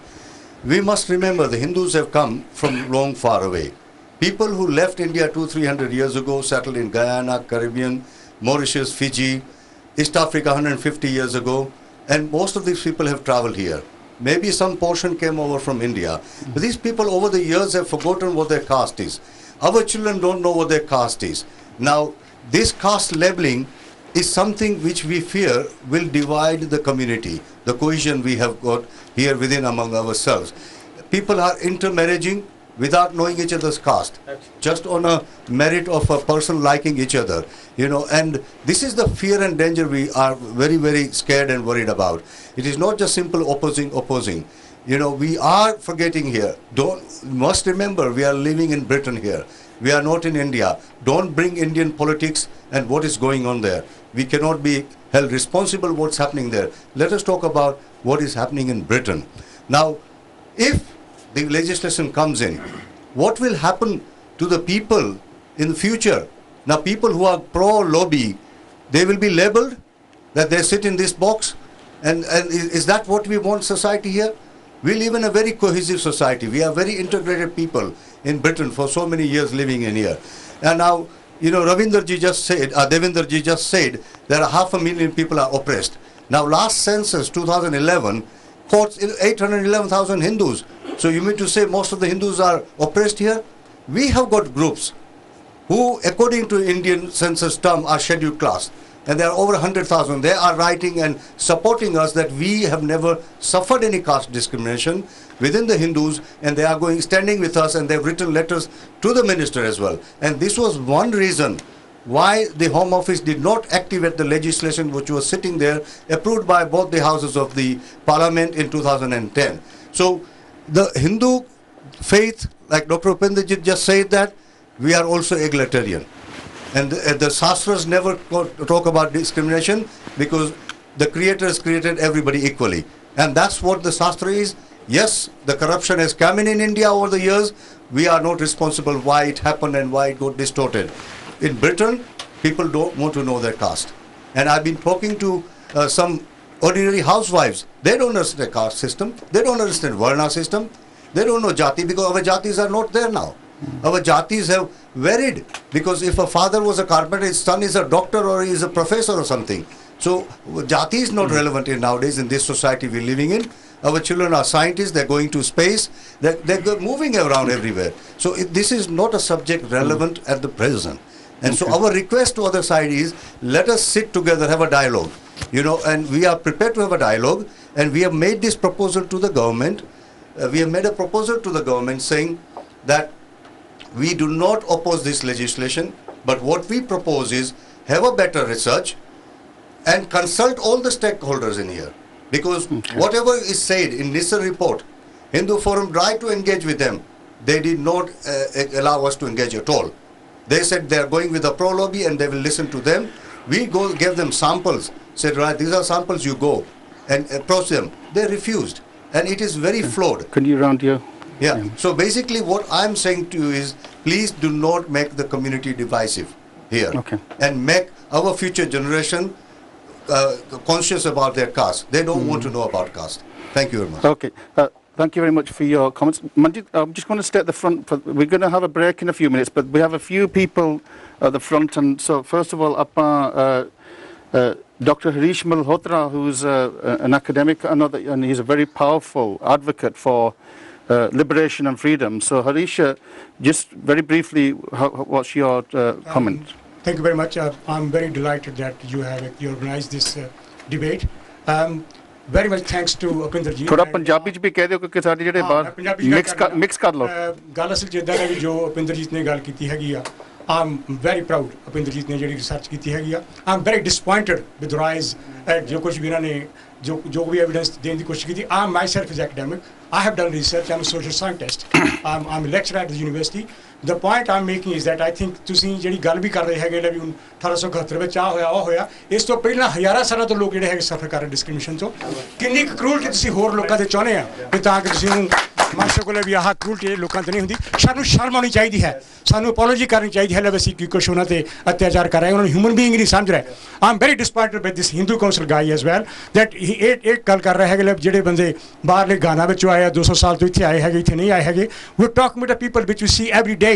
We must remember the Hindus have come from long far away. People who left India 200-300 years ago, settled in Guyana, Caribbean, Mauritius, Fiji, East Africa 150 years ago, and most of these people have traveled here. Maybe some portion came over from India. But these people over the years have forgotten what their caste is. Our children don't know what their caste is. Now, this caste labeling is something which we fear will divide the community, the cohesion we have got here within among ourselves. People are intermarrying without knowing each other's caste, just on a merit of a person liking each other, and this is the fear and danger we are very, very scared and worried about. It is not just simple opposing. we are forgetting here. Must remember, we are living in Britain here. We are not in India. Don't bring Indian politics and what is going on there. We cannot be held responsible what's happening there. Let us talk about what is happening in Britain. Now, if the legislation comes in, what will happen to the people in the future? Now, people who are pro-lobby, they will be labeled that they sit in this box. And is that what we want society here? We live in a very cohesive society. We are very integrated people in Britain for so many years living in here. And now, Devenderji just said there are 500,000 people are oppressed. Now, last census, 2011, quotes 811,000 Hindus. So you mean to say most of the Hindus are oppressed here? We have got groups who, according to Indian census term, are scheduled class. And there are over 100,000. They are writing and supporting us that we have never suffered any caste discrimination within the Hindus, and they are standing with us, and they've written letters to the minister as well. And this was one reason why the Home Office did not activate the legislation which was sitting there, approved by both the houses of the Parliament in 2010. So the Hindu faith, like Dr. Upendrajit just said, that we are also egalitarian. And the Shastras never talk about discrimination because the Creator has created everybody equally. And that's what the Shastra is. Yes, the corruption has come in India over the years. We are not responsible why it happened and why it got distorted. In Britain, people don't want to know their caste. And I've been talking to some ordinary housewives. They don't understand the caste system. They don't understand Varna system. They don't know Jati because our Jatis are not there now. Our Jatis have varied because if a father was a carpenter, his son is a doctor or he is a professor or something. So Jati is not relevant nowadays in this society we're living in. Our children are scientists, they're going to space, they're moving around everywhere. So this is not a subject relevant at the present. And so our request to other side is, let us sit together, have a dialogue, and we are prepared to have a dialogue, and we have made this proposal to the government. We have made a proposal to the government saying that we do not oppose this legislation, but what we propose is have a better research and consult all the stakeholders in here. Because whatever is said in Nissan report, Hindu Forum tried to engage with them. They did not allow us to engage at all. They said they are going with a pro-lobby and they will listen to them. We gave them samples, said, right, these are samples, you go and approach them. They refused. And it is very flawed. Can you round here? Yeah. So basically what I'm saying to you is, please do not make the community divisive here. Okay. And make our future generation conscious about their caste. They don't want to know about caste. Thank you very much. Okay. Thank you very much for your comments. Manjit, I'm just going to stay at the front. We're going to have a break in a few minutes, but we have a few people at the front. And so first of all, Dr. Harish Malhotra, who's an academic, and he's a very powerful advocate for liberation and freedom. So Harish, just very briefly, what's your comment? Thank you very much. I'm very delighted that you organized this debate. Very much thanks to Upendrajit. थोड़ा पंजाबी च भी कह दियो क्योंकि सारे ਜਿਹੜੇ ਬਾਹਰ mix ਕਰ ਲਓ ਗੱਲ ਅਸਲ ਜਿੱਦਾਂ ਹੈ ਕਿ ਜੋ ਉਪਿੰਦਰਜੀਤ ਨੇ ਗੱਲ ਕੀਤੀ ਹੈਗੀ ਆ I'm very proud ਉਪਿੰਦਰਜੀਤ ਨੇ ਜਿਹੜੀ ਰਿਸਰਚ ਕੀਤੀ ਹੈਗੀ ਆ I'm very disappointed with rise ਜੋ ਕੁਝ ਵੀ ਇਹਨਾਂ ਨੇ ਜੋ ਵੀ ਐਵੀਡੈਂਸ ਦੇਣ ਦੀ ਕੋਸ਼ਿਸ਼ ਕੀਤੀ I myself is academic I have done research I'm a social scientist I'm a lecturer at the university the point I'm making is that I think ਤੁਸੀਂ ਜਿਹੜੀ ਗੱਲ ਵੀ ਕਰ ਰਹੇ ਹੈਗੇ ਲੈ ਵੀ 1871 ਵਿੱਚ ਆ ਹੋਇਆ ਉਹ ਹੋਇਆ ਇਸ ਤੋਂ ਪਹਿਲਾਂ ਹਜ਼ਾਰਾਂ ਸਾਲਾਂ ਤੋਂ ਲੋਕ ਜਿਹੜੇ ਹੈਗੇ ਸਫਰ ਕਰ ਰਹੇ ਡਿਸਕ੍ਰਿਮੀਨੇਸ਼ਨ ਤੋਂ ਕਿੰਨੀ ਕਰੂਲਟੀ ਤੁਸੀਂ ਹੋਰ ਲੋਕਾਂ ਤੇ ਚਾਹੁੰਦੇ ਆ ਕਿ ਤਾਂ ਕਿ ਤੁਸੀਂ ਉਹਨੂੰ ਮੰਨ ਸਕੋ ਲੈ ਵੀ ਆਹ ਕਰੂਲਟੀ ਲੋਕਾਂ ਤੇ ਨਹੀਂ ਹੁੰਦੀ ਸਾਨੂੰ ਸ਼ਰਮ ਆਉਣੀ ਚਾਹੀਦੀ ਹੈ ਸਾਨੂੰ ਅਪੋਲੋਜੀ ਕਰਨੀ ਚਾਹੀਦੀ ਹੈ ਲੈ ਅਸੀਂ ਕੀ ਕੁਛ ਉਹਨਾਂ ਤੇ ਅਤਿਆਚਾਰ ਕਰ ਰਹੇ ਉਹਨਾਂ ਨੂੰ ਹਿਊਮਨ ਬੀਇੰਗ ਨਹੀਂ ਸਮਝ ਰਹੇ I'm very disappointed with this Hindu Council guy as well that ਇਹ ਗੱਲ ਕਰ ਰਹੇ ਹੈਗੇ ਲੈ ਜਿਹੜੇ ਬੰਦੇ ਬਾਹਰਲੇ ਗਾਨਾ ਵਿੱਚੋਂ ਆਏ ਆ 200 ਸਾਲ ਤੋਂ ਇੱਥੇ ਆਏ ਹੈਗੇ ਇੱਥੇ ਨਹੀਂ ਆਏ ਹੈਗੇ we're talking about the people which we see every day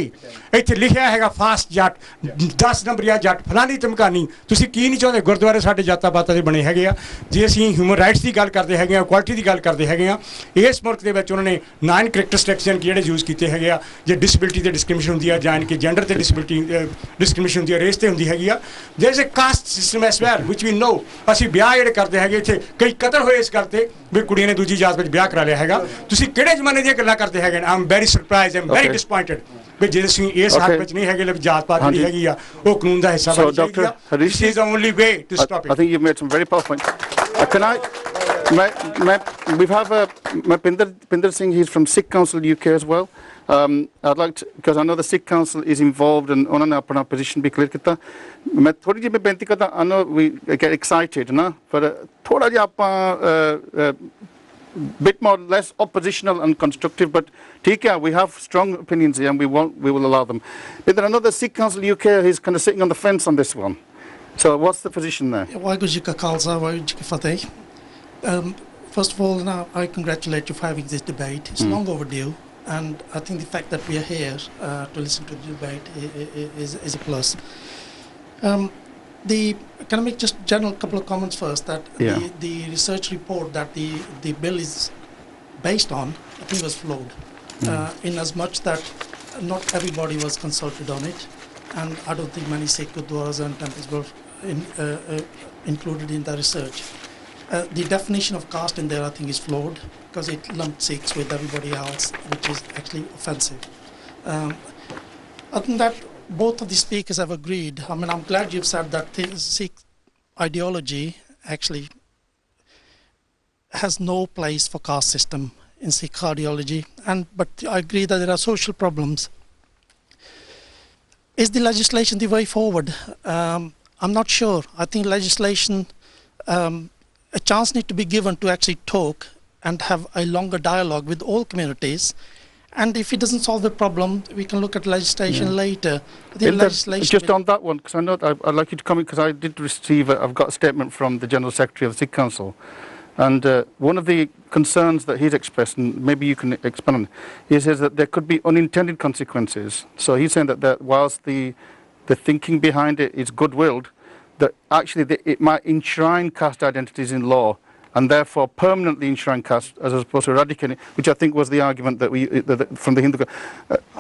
ਇੱਥੇ ਲਿਖਿਆ ਹੈਗਾ ਫਾਸਟ ਜੱਟ 10 ਨੰਬਰੀਆ ਜੱਟ ਫਲਾਨੀ ਧਮਕਾਨੀ ਤੁਸੀਂ ਕੀ ਨਹੀਂ ਚਾਹੁੰਦੇ ਗੁਰਦੁਆਰੇ ਸਾਡੇ ਜਾਤਾਂ ਪਾਤਾਂ ਦੇ ਬਣੇ ਹੈਗੇ ਆ ਜੇ ਅਸੀਂ ਹਿਊਮਨ ਰਾਈਟਸ ਦੀ ਗੱਲ ਕਰਦੇ ਹੈਗੇ ਆ ਇਕੁਆਲਿਟੀ ਦੀ ਗੱਲ ਕਰਦੇ ਹੈਗੇ ਆ ਇਸ ਮੁਲਕ ਦੇ ਵਿੱਚ ਉਹਨਾਂ ਨੇ 9 ਕਰੈਕਟਰਿਸਟਿਕਸ ਜਿਹੜੇ ਯੂਜ਼ ਕੀਤੇ ਹੈਗੇ ਆ ਜੇ ਡਿਸੇਬਿਲਿਟੀ ਤੇ ਡਿਸਕ੍ਰਿਮੀਨੇਸ਼ਨ ਹੁੰਦੀ ਆ ਜਾਂ ਕਿ ਜੈਂਡਰ ਤੇ ਡਿਸਕ੍ਰਿਮੀਨੇਸ਼ਨ ਹੁੰਦੀ ਆ ਰੇਸ ਤੇ ਹੁੰਦੀ ਹੈਗੀ ਆ there is a caste system as well which we know ਅਸੀਂ ਵਿਆਹ ਜਿਹੜੇ ਕਰਦੇ ਹੈਗੇ ਇੱਥੇ ਕਈ ਕਤਲ ਹੋਏ ਇਸ ਕਰਕੇ ਵੀ ਕੁੜੀਆਂ ਨੇ ਦੂਜੀ ਜਾਤ ਵਿੱਚ ਵਿਆਹ ਕਰਾ ਲਿਆ ਹੈਗਾ ਤੁਸੀਂ ਕਿਹੜੇ ਜ਼ਮਾਨੇ ਦੀਆਂ ਗੱਲਾਂ ਕਰਦੇ ਹੈਗੇ I'm very surprised I'm very disappointed ਵੀ ਜੇ ਅਸੀਂ ਇਸ ਹੱਕ ਵਿੱਚ ਨਹੀਂ ਹੈਗੇ ਜਾਤ ਪਾਤ ਜਿਹੜੀ ਹੈਗੀ ਆ ਉਹ ਕਾਨੂੰਨ ਦਾ ਹਿੱਸਾ ਬਣ ਜਾਏਗੀ This is the only way to stop it. I think you've made some very powerful points. Can I Pinder Singh, he's from Sikh Council UK as well. I'd like to, because I know the Sikh Council is involved and ਉਹਨਾਂ ਨੇ ਆਪਣਾ position ਵੀ clear ਕੀਤਾ ਮੈਂ ਥੋੜੀ ਜਿਹੀ ਬੇਨਤੀ ਕਰਦਾ I know we get excited ਨਾ ਪਰ ਥੋੜਾ ਜਿਹਾ ਆਪਾਂ bit more less oppositional and constructive but ਠੀਕ ਹੈ we have strong opinions here and we will allow them. But then another Sikh Council UK is kind of sitting on the fence on this one. So what's the position there? Waheguru Ji Ka Khalsa, Waheguru Ji Ki Fateh. First of all, now I congratulate you for having this debate. It's long overdue, and I think the fact that we are here to listen to the debate is a plus. Can I make just general couple of comments first? That the research report that the bill is based on, I think, was flawed, in as much that not everybody was consulted on it, and I don't think many Sikh gurdwaras and temples were included in the research. The definition of caste in there, I think, is flawed because it lumped Sikhs with everybody else, which is actually offensive. I think that both of the speakers have agreed. I mean, I'm glad you've said that Sikh ideology actually has no place for caste system in Sikh ideology, but I agree that there are social problems. Is the legislation the way forward? I'm not sure. I think legislation, a chance need to be given to actually talk and have a longer dialogue with all communities. And if it doesn't solve the problem, we can look at legislation later. I think legislation just on that one, because I know I'd like you to come in, because I did receive, I've got a statement from the General Secretary of the Sikh Council. And one of the concerns that he's expressed, and maybe you can expand on, he says that there could be unintended consequences. So he's saying that whilst the thinking behind it is good-willed, that actually it might enshrine caste identities in law and therefore permanently enshrine caste as opposed to eradicating it, which I think was the argument that from the Hindu.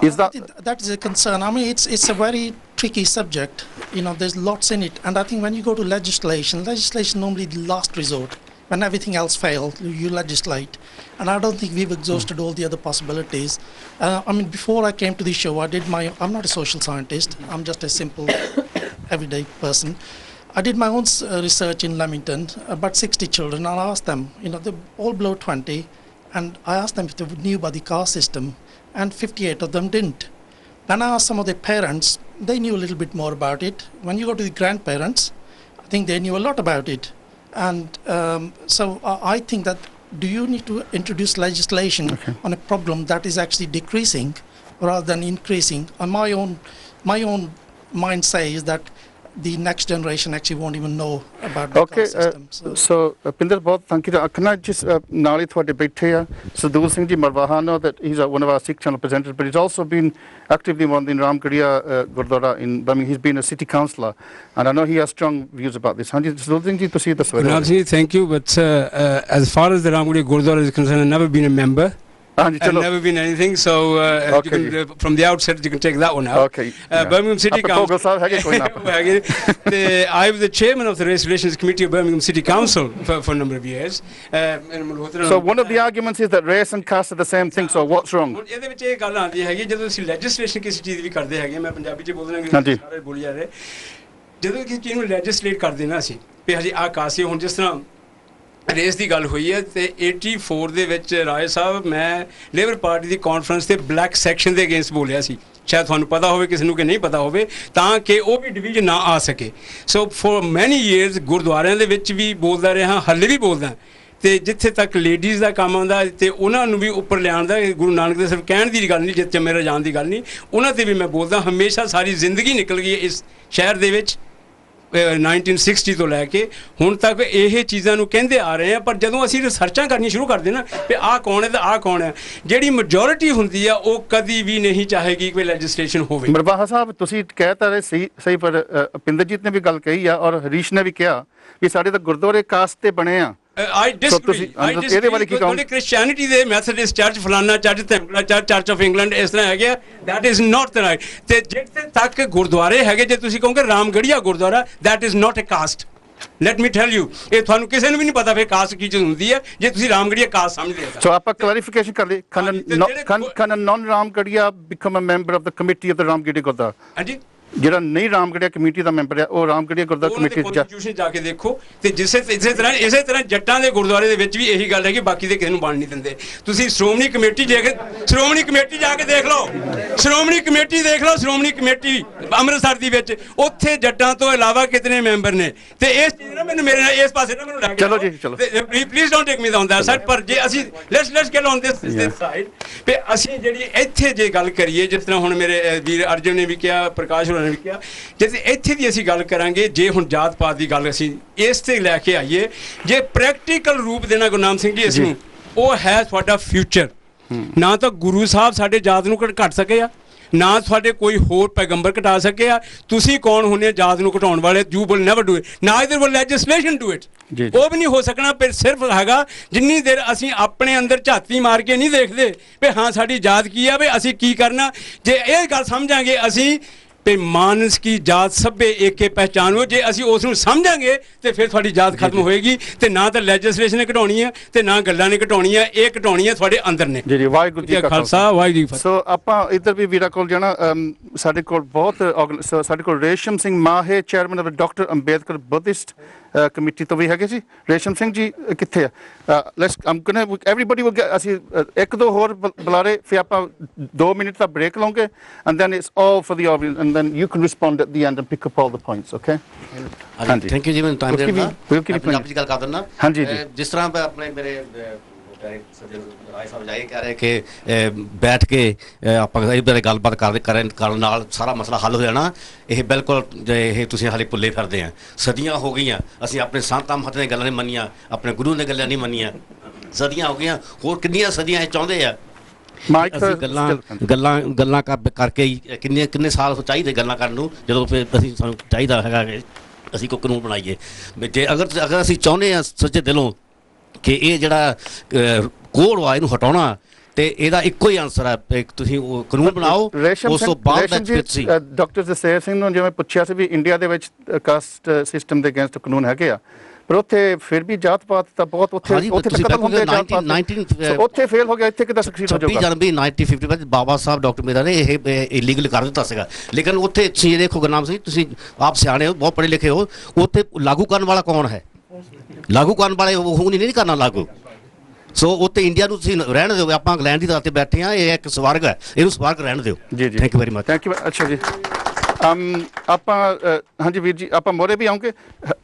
Is that is a concern. I mean, it's a very tricky subject. You know, there's lots in it. And I think when you go to legislation normally the last resort. When everything else fails, you legislate. And I don't think we've exhausted all the other possibilities. I mean, before I came to the show, I'm not a social scientist. I'm just a simple, everyday person. I did my own research in Leamington, about 60 children. I asked them, you know, they're all below 20. And I asked them if they knew about the caste system. And 58 of them didn't. Then I asked some of their parents. They knew a little bit more about it. When you go to the grandparents, I think they knew a lot about it. And so I think that do you need to introduce legislation on a problem that is actually decreasing rather than increasing? And my own mind says that the next generation actually won't even know about the caste system. So Pinder, बहुत thank you. Can I just ਨਾਲ ਹੀ ਤੁਹਾਡੇ ਬੈਠੇ ਆ Sadhur Singh ji Marwaha, know that he's one of our Sikh channel presenters, but he's also been actively involved in Ramgarhia Gurdwara in Birmingham. He's been a city councillor, and I know he has strong views about this. ਹਾਂਜੀ Sadhur Singh ji ਤੁਸੀਂ ਦੱਸੋ. Thank you, but as far as the Ramgarhia Gurdwara is concerned, I've never been a member. I've never been anything, so you can, from the outset you can take that one out. Okay. Birmingham City Council. I was the chairman of the Race Relations Committee of Birmingham City Council for a number of years. So one of the arguments is that race and caste are the same thing, so what's wrong? ਇਹਦੇ ਵਿੱਚ ਇਹ ਗੱਲ ਆਉਂਦੀ ਹੈਗੀ ਜਦੋਂ ਅਸੀਂ legislation ਕਿਸੇ ਚੀਜ਼ ਦੀ ਵੀ ਕਰਦੇ ਹੈਗੇ ਮੈਂ ਪੰਜਾਬੀ 'ਚ ਬੋਲਣਾ ਕਿ ਸਾਰੇ ਬੋਲੀ ਜਾ ਰਹੇ ਜਦੋਂ ਕਿਸੇ ਚੀਜ਼ ਨੂੰ ਲੈਜਿਸਲੇਟ ਕਰਦੇ ਨਾ ਅਸੀਂ ਵੀ ਹਜੇ ਆਹ ਕਾਸੀ ਹੁਣ ਜਿਸ ਤਰ੍ਹਾਂ ਰੇਸ ਦੀ ਗੱਲ ਹੋਈ ਹੈ ਤੇ 84 ਦੇ ਵਿੱਚ ਰਾਏ ਸਾਹਿਬ ਮੈਂ ਲੇਬਰ ਪਾਰਟੀ ਦੀ ਕਾਨਫਰੰਸ ਤੇ ਬਲੈਕ ਸੈਕਸ਼ਨ ਦੇ ਅਗੇਂਸਟ ਬੋਲਿਆ ਸੀ ਸ਼ਾਇਦ ਤੁਹਾਨੂੰ ਪਤਾ ਹੋਵੇ ਕਿਸੇ ਨੂੰ ਕਿ ਨਹੀਂ ਪਤਾ ਹੋਵੇ ਤਾਂ ਕਿ ਉਹ ਵੀ ਡਿਵੀਜ਼ਨ ਨਾ ਆ ਸਕੇ ਸੋ ਫॉर ਮੈਨੀ ਈਅਰਸ ਗੁਰਦੁਆਰਿਆਂ ਦੇ ਵਿੱਚ ਵੀ ਬੋਲਦਾ ਰਿਹਾ ਹਾਲੇ ਵੀ ਬੋਲਦਾ ਤੇ ਜਿੱਥੇ ਤੱਕ ਲੇਡੀਜ਼ ਦਾ ਕੰਮ ਆਉਂਦਾ ਤੇ ਉਹਨਾਂ ਨੂੰ ਵੀ ਉੱਪਰ ਲਿਆਉਣ ਦਾ ਗੁਰੂ ਨਾਨਕ ਦੇ ਸਿਰਫ ਕਹਿਣ ਦੀ ਗੱਲ ਨਹੀਂ ਜਿੱਥੇ ਮੇਰਾ ਜਾਣ ਦੀ ਗੱਲ ਨਹੀਂ ਉਹਨਾਂ ਤੇ ਵੀ ਮੈਂ ਬੋਲਦਾ ਹਮੇਸ਼ਾ ਸਾਰੀ ਜ਼ਿੰਦਗੀ ਨਿਕਲ ਗਈ ਇਸ ਸ਼ਹਿਰ ਦੇ ਵਿੱਚ 1960 ਤੋਂ ਲੈ ਕੇ ਹੁਣ ਤੱਕ ਇਹ ਚੀਜ਼ਾਂ ਨੂੰ ਕਹਿੰਦੇ ਆ ਰਹੇ ਆ ਪਰ ਜਦੋਂ ਅਸੀਂ ਰਿਸਰਚਾਂ ਕਰਨੀਆਂ ਸ਼ੁਰੂ ਕਰਦੇ ਨਾ ਵੀ ਆਹ ਕੌਣ ਹੈ ਤੇ ਆਹ ਕੌਣ ਹੈ ਜਿਹੜੀ ਮੈਜੋਰਿਟੀ ਹੁੰਦੀ ਆ ਉਹ ਕਦੀ ਵੀ ਨਹੀਂ ਚਾਹੇਗੀ ਕਿ ਲੈਜਿਸਲੇਸ਼ਨ ਹੋਵੇ ਮਰਵਾਹਾ ਸਾਹਿਬ ਤੁਸੀਂ ਕਹਿਤਾ ਰਹੇ ਸਹੀ ਪਰ ਪਿੰਦਰਜੀਤ ਨੇ ਵੀ ਗੱਲ ਕਹੀ ਆ ਔਰ ਹਰੀਸ਼ ਨੇ ਵੀ ਕਿਹਾ ਕਿ ਸਾਡੇ ਤਾਂ ਗੁਰਦੁਆਰੇ ਕਾਸਟ ਤੇ ਬਣੇ ਆ I disagree. Christianity ਦੇ Methodist Church ਫਲਾਨਾ ਚਰਚ ਤੈਂਪਲਾ ਚਰਚ ਚਰਚ ਆਫ ਇੰਗਲੈਂਡ ਇਸ ਤਰ੍ਹਾਂ ਹੈਗੇ that is not the right ਤੇ ਜਿੱਥੇ ਤੱਕ ਗੁਰਦੁਆਰੇ ਹੈਗੇ ਜੇ ਤੁਸੀਂ ਕਹੋਗੇ Ramgarhia Gurdwara that is not a caste let me tell you ਇਹ ਤੁਹਾਨੂੰ ਕਿਸੇ ਨੂੰ ਵੀ ਨਹੀਂ ਪਤਾ ਫਿਰ ਕਾਸਟ ਕੀ ਚੀਜ਼ ਹੁੰਦੀ ਹੈ ਜੇ ਤੁਸੀਂ ਰਾਮਗੜੀਆ ਕਾਸਟ ਸਮਝਦੇ ਹੋ ਸੋ ਆਪਾਂ ਕਲੈਰੀਫਿਕੇਸ਼ਨ ਕਰ ਲਈ can a non Ramgarhia become a member of the committee of the Ramgarhia Gurdwara ਹਾਂਜੀ ਜਿਹੜਾ ਨਹੀਂ ਰਾਮਗੜੀਆ ਕਮੇਟੀ ਦਾ ਮੈਂਬਰ ਹੈ ਉਹ ਰਾਮਗੜੀਆ ਗੁਰਦੁਆਰਾ ਕਮੇਟੀ ਚ ਕਨਸਟੀਟਿਊਸ਼ਨ ਜਾ ਕੇ ਦੇਖੋ ਤੇ ਇਸੇ ਤਰ੍ਹਾਂ ਜੱਟਾਂ ਦੇ ਗੁਰਦੁਆਰੇ ਦੇ ਵਿੱਚ ਵੀ ਇਹੀ ਗੱਲ ਹੈ ਕਿ ਬਾਕੀ ਦੇ ਕਿਸੇ ਨੂੰ ਵੰਡ ਨਹੀਂ ਦਿੰਦੇ। ਤੁਸੀਂ ਸ਼੍ਰੋਮਣੀ ਕਮੇਟੀ ਜਾ ਕੇ ਦੇਖ ਲਓ, ਸ਼੍ਰੋਮਣੀ ਕਮੇਟੀ ਦੇਖ ਲਓ, ਸ਼੍ਰੋਮਣੀ ਕਮੇਟੀ ਅੰਮ੍ਰਿਤਸਰ ਦੀ ਵਿੱਚ ਉੱਥੇ ਜੱਟਾਂ ਤੋਂ ਇਲਾਵਾ ਕਿਤਨੇ ਮੈਂਬਰ ਨੇ। ਤੇ ਇਸ ਚੀਜ਼ ਨਾ ਮੈਨੂੰ ਮੇਰੇ ਨਾਲ ਇਸ ਪਾਸੇ ਨਾ ਮੈਨੂੰ ਲੱਗ ਚਲੋ ਜੀ ਚਲੋ please don't take me on that side. ਪਰ ਜੇ ਅਸੀਂ let's get on this side ਤੇ ਅਸੀਂ ਜਿਹੜੀ ਇੱਥੇ ਜੇ ਗੱਲ ਕਰੀਏ ਜਿਸ ਤਰ੍ਹਾਂ ਹੁਣ ਮੇਰੇ ਵੀਰ ਅਰਜਨ ਨੇ ਵੀ ਕਿਹਾ, ਪ੍ਰਕਾਸ਼ ਹੋਰਾਂ ਨੇ ਵੀ ਕਿਹਾ, ਜੇ ਇੱਥੇ ਦੀ ਅਸੀਂ ਗੱਲ ਕਰਾਂਗੇ ਜੇ ਹੁਣ ਜਾਤ ਪਾਤ ਦੀ ਗੱਲ ਅਸੀਂ ਇਸ ਤੇ ਲੈ ਕੇ ਆਈਏ, ਜੇ ਪ੍ਰੈਕਟੀਕਲ ਰੂਪ ਦੇਣਾ ਗੁਰਨਾਮ ਸਿੰਘ ਜੀ ਇਸ ਨੂੰ, ਉਹ ਹੈ ਤੁਹਾਡਾ ਫਿਊਚਰ। ਨਾ ਤਾਂ ਗੁਰੂ ਸਾਹਿਬ ਸਾਡੇ ਜਾਤ ਨੂੰ ਘਟ ਸਕੇ ਆ, ਨਾ ਤੁਹਾਡੇ ਕੋਈ ਹੋਰ ਪੈਗੰਬਰ ਘਟਾ ਸਕੇ ਆ। ਤੁਸੀਂ ਕੌਣ ਹੁੰਦੇ ਜਾਤ ਨੂੰ ਘਟਾਉਣ ਵਾਲੇ? You will never do it, ਨਾ ਇਧਰ ਵਿਲ ਲੈਜਿਸਲੇਸ਼ਨ ਡੂ ਇਟ। ਉਹ ਵੀ ਨਹੀਂ ਹੋ ਸਕਣਾ। ਪਰ ਸਿਰਫ ਹੈਗਾ ਜਿੰਨੀ ਦੇਰ ਅਸੀਂ ਆਪਣੇ ਅੰਦਰ ਝਾਤੀ ਮਾਰ ਕੇ ਨਹੀਂ ਦੇਖਦੇ ਵੀ ਹਾਂ ਸਾਡੀ ਜਾਤ ਕੀ ਆ, ਵੀ ਅਸੀਂ ਕੀ ਕਰਨਾ। ਜੇ ਇਹ ਗੱਲ ਸਮਝਾਂਗੇ ਅਸੀਂ ਤੇ ਮਾਨਸ ਕੀ ਜਾਤ ਸਭੇ ਏਕੇ ਪਹਿਚਾਨ ਹੋ, ਜੇ ਅਸੀਂ ਉਸ ਨੂੰ ਸਮਝਾਂਗੇ ਤੇ ਫਿਰ ਤੁਹਾਡੀ ਜਾਤ ਖਤਮ ਹੋਏਗੀ। ਤੇ ਨਾ ਤਾਂ ਲੈਜਿਸਲੇਸ਼ਨ ਨੇ ਘਟਾਉਣੀ ਹੈ ਤੇ ਨਾ ਗੱਲਾਂ ਨੇ ਘਟਾਉਣੀਆਂ, ਇਹ ਘਟਾਉਣੀਆਂ ਤੁਹਾਡੇ ਅੰਦਰ ਨੇ। ਜੀ ਵਾਹਿਗੁਰੂ ਜੀ ਕਾ ਖਾਲਸਾ ਵਾਹਿਗੁਰੂ ਜੀ ਕੀ ਫਤਿਹ। ਸੋ ਆਪਾਂ ਇੱਧਰ ਵੀ ਵੀਰਾਂ ਕੋਲ ਜਾਣਾ, ਸਾਡੇ ਕੋਲ ਬਹੁਤ ਸਾਡੇ ਕੋਲ Resham Singh Mahe chairman of doctor Ambedkar Buddhist committee ਤੋਂ ਵੀ ਹੈਗੇ ਜੀ। ਰੇਸ਼ਮ ਸਿੰਘ ਜੀ ਕਿੱਥੇ ਆ? Let's um going everybody will get, ਅਸੀਂ ਇੱਕ ਦੋ ਹੋਰ ਬੁਲਾਰੇ, ਫਿਰ ਆਪਾਂ 2 ਮਿੰਟ ਦਾ ਬ੍ਰੇਕ ਲਵਾਂਗੇ and then it's all for the audience and then you can respond at the end and pick up all the points. Okay ਹਾਂਜੀ ਥੈਂਕ ਯੂ ਜੀ। ਮੈਨੂੰ ਟਾਈਮ ਦੇਣ ਦਾ ਪੰਜਾਬੀ ਗੱਲ ਕਰ ਦਿੰਦਾ। ਹਾਂਜੀ ਜੀ। ਜਿਸ ਤਰ੍ਹਾਂ ਆਪਣੇ ਮੇਰੇ ਰਾਏ ਸਾਹਿਬ ਜਾਈ ਕਹਿ ਰਹੇ ਕਿ ਬੈਠ ਕੇ ਆਪਾਂ ਇਹ ਬਾਰੇ ਗੱਲਬਾਤ ਕਰਨ ਨਾਲ ਸਾਰਾ ਮਸਲਾ ਹੱਲ ਹੋ ਜਾਣਾ, ਇਹ ਬਿਲਕੁਲ ਇਹ ਤੁਸੀਂ ਹਾਲੇ ਭੁੱਲੇ ਫਿਰਦੇ ਆ। ਸਦੀਆਂ ਹੋ ਗਈਆਂ ਅਸੀਂ ਆਪਣੇ ਸੰਤਾਂ ਮਹਾਂਪੁਰਸ਼ਾਂ ਦੀਆਂ ਗੱਲਾਂ ਨਹੀਂ ਮੰਨੀਆਂ, ਆਪਣੇ ਗੁਰੂ ਦੀਆਂ ਗੱਲਾਂ ਨਹੀਂ ਮੰਨੀਆਂ, ਸਦੀਆਂ ਹੋ ਗਈਆਂ। ਹੋਰ ਕਿੰਨੀਆਂ ਸਦੀਆਂ ਇਹ ਚਾਹੁੰਦੇ ਆ ਅਸੀਂ ਗੱਲਾਂ ਕਰਕੇ ਕਿੰਨੇ ਸਾਲ ਚਾਹੀਦੇ ਗੱਲਾਂ ਕਰਨ ਨੂੰ, ਜਦੋਂ ਫਿਰ ਅਸੀਂ ਸਾਨੂੰ ਚਾਹੀਦਾ ਹੈਗਾ ਕਿ ਅਸੀਂ ਕੋਈ ਕਾਨੂੰਨ ਬਣਾਈਏ। ਜੇ ਅਗਰ ਅਸੀਂ ਚਾਹੁੰਦੇ ਹਾਂ ਸੱਚੇ ਦਿਲੋਂ ਕਿ ਇਹ ਜਿਹੜਾ ਕੋਡ ਵਾ ਇਹਨੂੰ ਹਟਾਉਣਾ, ਤੇ ਇਹਦਾ ਇੱਕੋ ਹੀ ਆਨਸਰ ਹੈ ਤੁਸੀਂ ਉਹ ਕਾਨੂੰਨ ਬਣਾਓ। ਉਸ ਤੋਂ ਬਾਅਦ ਤੁਸੀਂ ਡਾਕਟਰ ਜਸੇਰ ਸਿੰਘ ਨੂੰ ਜਿਵੇਂ ਪੁੱਛਿਆ ਸੀ ਵੀ ਇੰਡੀਆ ਦੇ ਵਿੱਚ ਕਾਸਟ ਸਿਸਟਮ ਦੇ ਅਗੇਂਸਟ ਕਾਨੂੰਨ ਹੈਗੇ ਆ, ਪਰ ਉੱਥੇ ਫਿਰ ਵੀ ਜਾਤ ਪਾਤ ਤਾਂ ਬਹੁਤ ਉੱਥੇ ਤਾਂ ਖਤਮ ਹੁੰਦੇ ਜਾਤ ਪਾਤ, ਉੱਥੇ ਫੇਲ ਹੋ ਗਿਆ, ਇੱਥੇ ਕਿੱਦਾਂ ਸਕਸੀਡ ਹੋ ਜਾਊਗਾ? 26 ਜਨਵਰੀ 1955 ਬਾਬਾ ਸਾਹਿਬ ਡਾਕਟਰ ਮੇਰਾ ਨੇ ਇਹ ਇਲੀਗਲ ਕਰ ਦਿੱਤਾ ਸੀਗਾ। ਲੇਕਿਨ ਉੱਥੇ ਤੁਸੀਂ ਇਹ ਦੇਖੋ ਗੁਰਨਾਮ ਸਿੰਘ, ਤੁਸੀਂ ਆਪ ਸਿਆਣੇ ਹੋ, ਬਹੁਤ ਪੜ੍ਹੇ ਲਿਖੇ ਹੋ, ਉੱਥੇ ਲਾਗੂ ਕਰਨ ਵਾਲਾ ਕੌਣ ਹੈ? ਲਾਗੂ ਕਰਨ ਵਾਲੇ ਉਹ ਨਹੀਂ ਕਰਨਾ ਲਾਗੂ। ਸੋ ਉੱਥੇ ਇੰਡੀਆ ਨੂੰ ਤੁਸੀਂ ਰਹਿਣ ਦਿਓ, ਆਪਾਂ ਇੰਗਲੈਂਡ ਦੀ ਤਰ੍ਹਾਂ ਤੇ ਬੈਠੇ ਹਾਂ, ਇਹ ਇੱਕ ਸਵਰਗ ਹੈ, ਇਹਨੂੰ ਸਵਰਗ ਰਹਿਣ ਦਿਓ। ਜੀ thank you very much. Thank you. ਅੱਛਾ ਜੀ ਆਪਾਂ ਹਾਂਜੀ ਵੀਰ ਜੀ ਆਪਾਂ ਮੋਰੇ ਵੀ ਆਉਂਗੇ।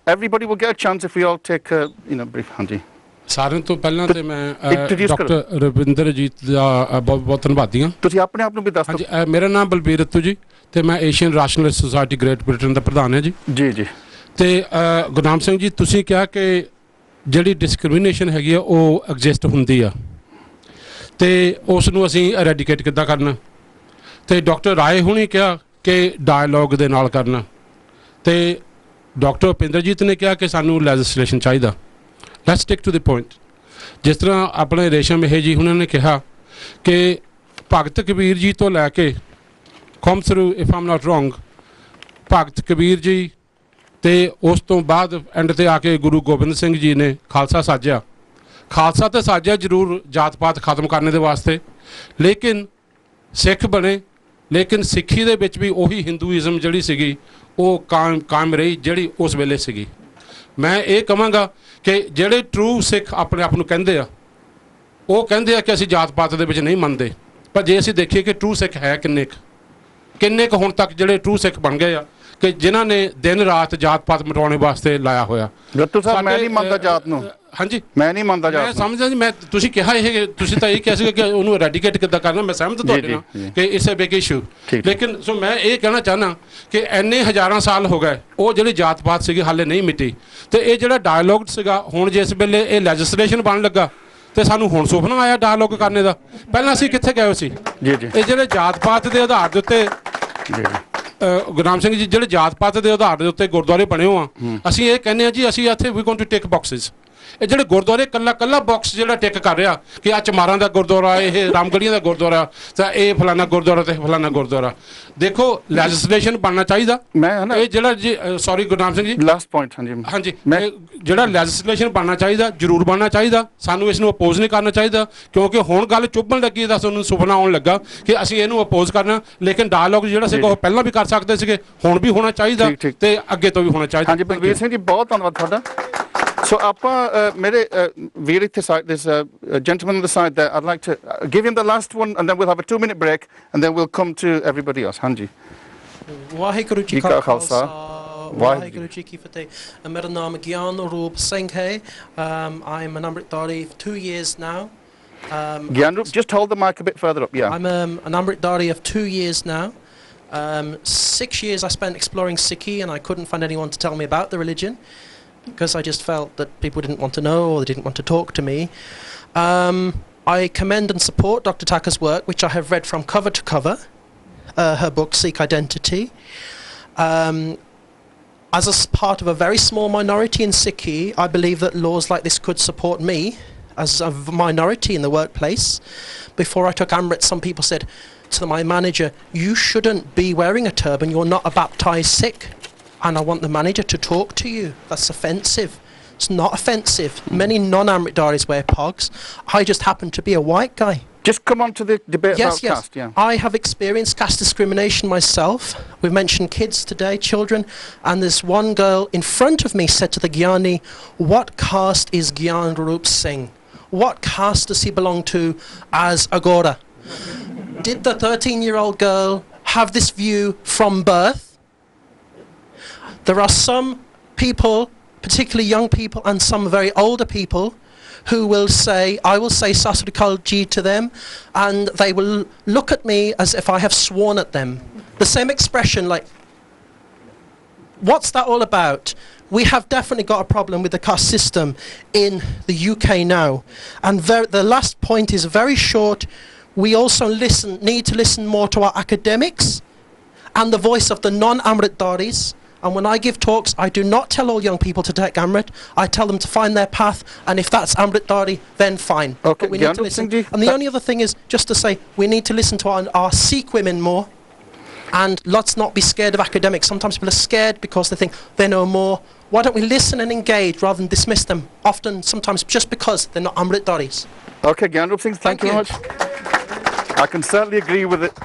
Everybody will get a chance if we all take brief. ਹਾਂਜੀ ਸਾਰਿਆਂ ਤੋਂ ਪਹਿਲਾਂ ਤੇ ਮੈਂ ਡਾਕਟਰ ਰਵਿੰਦਰਜੀਤ ਦਾ ਬਹੁਤ ਬਹੁਤ ਧੰਨਵਾਦੀ ਹਾਂ। ਤੁਸੀਂ ਆਪਣੇ ਆਪ ਨੂੰ ਵੀ ਦੱਸ ਦਿਓ। ਹਾਂਜੀ, ਮੇਰਾ ਨਾਮ ਬਲਬੀਰ ਰੱਤੂ ਜੀ ਤੇ ਮੈਂ ਏਸ਼ੀਅਨ ਰਾਸ਼ਨਲਿਸਟ ਸੁਸਾਇਟੀ ਗ੍ਰੇਟ ਬ੍ਰਿਟਨ ਦਾ ਪ੍ਰਧਾਨ ਹਾਂ ਜੀ। ਜੀ ਜੀ। ਤੇ ਗੁਰਨਾਮ ਸਿੰਘ ਜੀ, ਤੁਸੀਂ ਕਿਹਾ ਕਿ ਜਿਹੜੀ ਡਿਸਕ੍ਰਿਮੀਨੇਸ਼ਨ ਹੈਗੀ ਆ ਉਹ ਐਗਜ਼ਿਸਟ ਹੁੰਦੀ ਆ ਤੇ ਉਸ ਨੂੰ ਅਸੀਂ ਐਰੈਡੀਕੇਟ ਕਿੱਦਾਂ ਕਰਨਾ, ਤੇ ਡਾਕਟਰ ਰਾਏ ਹੁਣੀ ਕਿਹਾ ਕਿ ਡਾਇਲੋਗ ਦੇ ਨਾਲ ਕਰਨਾ, ਤੇ ਡਾਕਟਰ ਭਿੰਦਰਜੀਤ ਨੇ ਕਿਹਾ ਕਿ ਸਾਨੂੰ ਲੈਜਿਸਲੇਸ਼ਨ ਚਾਹੀਦਾ। Let's stick to the point. ਜਿਸ ਤਰ੍ਹਾਂ ਆਪਣੇ ਰੇਸ਼ਮ ਇਹ ਜੀ ਉਹਨਾਂ ਨੇ ਕਿਹਾ ਕਿ ਭਗਤ ਕਬੀਰ ਜੀ ਤੋਂ ਲੈ ਕੇ come through if I'm not wrong, Bhagat Kabir ji ਤੇ ਉਸ ਤੋਂ ਬਾਅਦ ਐਂਡ ਤੇ ਆ ਕੇ ਗੁਰੂ ਗੋਬਿੰਦ ਸਿੰਘ ਜੀ ਨੇ ਖਾਲਸਾ ਸਾਜਿਆ। ਖਾਲਸਾ ਤਾਂ ਸਾਜਿਆ ਜ਼ਰੂਰ ਜਾਤ ਪਾਤ ਖਤਮ ਕਰਨ ਦੇ ਵਾਸਤੇ, ਲੇਕਿਨ ਸਿੱਖ ਬਣੇ, ਲੇਕਿਨ ਸਿੱਖੀ ਦੇ ਵਿੱਚ ਵੀ ਉਹੀ ਹਿੰਦੂਇਜ਼ਮ ਜਿਹੜੀ ਸੀਗੀ ਉਹ ਕਾਇਮ ਰਹੀ ਜਿਹੜੀ ਉਸ ਵੇਲੇ ਸੀਗੀ। ਮੈਂ ਇਹ ਕਹਾਂਗਾ ਕਿ ਜਿਹੜੇ ਟਰੂ ਸਿੱਖ ਆਪਣੇ ਆਪ ਨੂੰ ਕਹਿੰਦੇ ਆ, ਉਹ ਕਹਿੰਦੇ ਆ ਕਿ ਅਸੀਂ ਜਾਤ ਪਾਤ ਦੇ ਵਿੱਚ ਨਹੀਂ ਮੰਨਦੇ, ਪਰ ਜੇ ਅਸੀਂ ਦੇਖੀਏ ਕਿ ਟਰੂ ਸਿੱਖ ਹੈ ਕਿੰਨੇ ਕੁ ਹੁਣ ਤੱਕ ਜਿਹੜੇ ਟਰੂ ਸਿੱਖ ਬਣ ਗਏ ਆ ਕਿ ਜਿਨ੍ਹਾਂ ਨੇ ਦਿਨ ਰਾਤ ਜਾਤ ਪਾਤ ਮਿਟਾਉਣ ਵਾਸਤੇ ਲਾਇਆ ਹੋਇਆ। ਰੱਤੂ ਸਾਹਿਬ ਮੈਂ ਨਹੀਂ ਮੰਨਦਾ ਜਾਤ ਨੂੰ। ਹਾਂਜੀ ਮੈਂ ਨਹੀਂ ਮੰਨਦਾ ਜਾਤ ਨੂੰ। ਮੈਂ ਸਮਝਦਾ ਜੀ, ਮੈਂ ਤੁਸੀਂ ਕਿਹਾ ਇਹ ਤੁਸੀਂ ਤਾਂ ਇਹ ਕਿਹਾ ਸੀਗਾ ਕਿ ਉਹਨੂੰ ਐਰੈਡੀਕੇਟ ਕਿੱਦਾਂ ਕਰਨਾ, ਮੈਂ ਸਹਿਮਤ ਤੁਹਾਡੇ ਨਾਲ ਕਿ ਇਟਸ ਅ ਬਿਗ ਇਸ਼ੂ। ਲੇਕਿਨ ਸੋ ਮੈਂ ਇਹ ਕਹਿਣਾ ਚਾਹੁੰਦਾ ਕਿ ਇੰਨੇ ਹਜ਼ਾਰਾਂ ਸਾਲ ਹੋ ਗਏ ਉਹ ਜਿਹੜੀ ਜਾਤ ਪਾਤ ਸੀਗੀ ਹਾਲੇ ਨਹੀਂ ਮਿਟੀ, ਤੇ ਇਹ ਜਿਹੜਾ ਡਾਇਲੋਗ ਸੀਗਾ ਹੁਣ ਜਿਸ ਵੇਲੇ ਇਹ ਲੈਜਿਸਲੇਸ਼ਨ ਬਣਨ ਲੱਗਾ ਤੇ ਸਾਨੂੰ ਹੁਣ ਸੁਪਨਾ ਆਇਆ ਡਾਇਲੋਗ ਕਰਨੇ ਦਾ। ਪਹਿਲਾਂ ਅਸੀਂ ਕਿੱਥੇ ਗਏ ਸੀ? ਇਹ ਜਿਹੜੇ ਜਾਤ ਪਾਤ ਦੇ ਆਧਾਰ ਦੇ ਉੱਤੇ ਗੁਰਨਾਮ ਸਿੰਘ ਜੀ, ਜਿਹੜੇ ਜਾਤ ਪਾਤ ਦੇ ਆਧਾਰ ਦੇ ਉੱਤੇ ਗੁਰਦੁਆਰੇ ਬਣੇ ਹੋ ਆ, ਅਸੀਂ ਇਹ ਕਹਿੰਦੇ ਆ ਜੀ ਅਸੀਂ ਇੱਥੇ ਵੀ ਗੋਇੰ ਟੂ ਟੇਕ ਬਾਕਸਿਸ ਇਹ ਜਿਹੜੇ ਗੁਰਦੁਆਰੇ ਕੱਲਾ ਕੱਲਾ ਬਾਕਸ ਜਿਹੜਾ ਟਿਕ ਕਰ ਰਿਹਾ ਕਿ ਆ ਚਮਾਰਾਂ ਦਾ ਗੁਰਦੁਆਰਾ, ਇਹ ਰਾਮਗੜੀਆਂ ਦਾ ਗੁਰਦੁਆਰਾ, ਤਾਂ ਇਹ ਫਲਾਣਾ ਗੁਰਦੁਆਰਾ ਤੇ ਫਲਾਣਾ ਗੁਰਦੁਆਰਾ। ਦੇਖੋ ਲੈਜਿਸਲੇਸ਼ਨ ਬਣਨਾ ਚਾਹੀਦਾ। ਮੈਂ ਇਹ ਜਿਹੜਾ ਜੀ sorry Gurnam Singh ji, last point. ਹਾਂਜੀ, ਜਿਹੜਾ ਲੈਜਿਸਲੇਸ਼ਨ ਬਣਨਾ ਚਾਹੀਦਾ, ਜ਼ਰੂਰ ਬਣਨਾ ਚਾਹੀਦਾ। ਸਾਨੂੰ ਇਸ ਨੂੰ ਅਪੋਜ਼ ਨਹੀਂ ਕਰਨਾ ਚਾਹੀਦਾ, ਕਿਉਂਕਿ ਹੁਣ ਗੱਲ ਚੁੱਭਣ ਲੱਗੀ ਤਾਂ ਸਾਨੂੰ ਸੁਪਨਾ ਆਉਣ ਲੱਗਾ ਕਿ ਅਸੀਂ ਇਹਨੂੰ ਅਪੋਜ਼ ਕਰਨਾ। ਲੇਕਿਨ ਡਾਇਲੌਗ ਜਿਹੜਾ ਸੀਗਾ ਉਹ ਪਹਿਲਾਂ ਵੀ ਕਰ ਸਕਦੇ ਸੀਗੇ, ਹੁਣ ਵੀ ਹੋਣਾ ਚਾਹੀਦਾ ਤੇ ਅੱਗੇ ਤੋਂ ਵੀ ਹੋਣਾ ਚਾਹੀਦਾ। ਹਾਂਜੀ ਬਲਵੀਰ ਸਿੰਘ ਜੀ, ਬਹੁਤ ਧੰਨਵਾਦ ਤੁਹਾਡਾ। So, ਮੇਰੇ ਵੀਰ ਇੱਥੇ side, there's a gentleman on the side there. I'd like to give him the last one, and then we'll have a 2-minute break, and then we'll come to everybody else. ਹਾਂਜੀ। ਵਾਹਿਗੁਰੂ ਜੀ ਕਾ ਖਾਲਸਾ, ਵਾਹਿਗੁਰੂ ਜੀ ਕੀ ਫਤਿਹ। ਮੇਰਾ ਨਾਮ ਗਿਆਨ ਰੂਪ ਸਿੰਘ ਹੈ। I am an Amritdhari for 2 years now. Gyan Roop, just hold the mic a bit further up, yeah. I'm an Amritdhari of 2 years now. 6 years I spent exploring Sikhi, and I couldn't find anyone to tell me about the religion, because I just felt that people didn't want to know or they didn't want to talk to me. I commend and support Dr. Thakur's work, which I have read from cover to cover, her book Sikh Identity. As a part of a very small minority in Sikhi, I believe that laws like this could support me as a minority in the workplace. Before I took Amrit, some people said to my manager, "You shouldn't be wearing a turban, you're not a baptized Sikh." And I want the manager to talk to you. That's offensive. It's not offensive. Many non-Amritdharis wear pogs. I just happen to be a white guy. Just come on to the debate about caste, yeah. I have experienced caste discrimination myself. We've mentioned kids today, children, and this one girl in front of me said to the Gyani, "What caste is Gyan Roop Singh? What caste does he belong to as Agora?" Did the 13-year-old girl have this view from birth? There are some people, particularly young people and some very older people, who will say, I will say Sasrikal Ji to them, and they will look at me as if I have sworn at them. The same expression like, what's that all about? We have definitely got a problem with the caste system in the UK now. And the last point is very short. We also need to listen more to our academics and the voice of the non-Amritdharis. And when I give talks, I do not tell all young people to take Amrit. I tell them to find their path, and if that's Amritdhari, then fine. Okay, but we need to listen. And the only other thing is just to say we need to listen to our Sikh women more, and let's not be scared of academics. Sometimes people are scared because they think they know more. Why don't we listen and engage rather than dismiss them? Often, sometimes just because they're not Amritdharis. Okay, Gyanrup Singh, thank you very much. I can certainly agree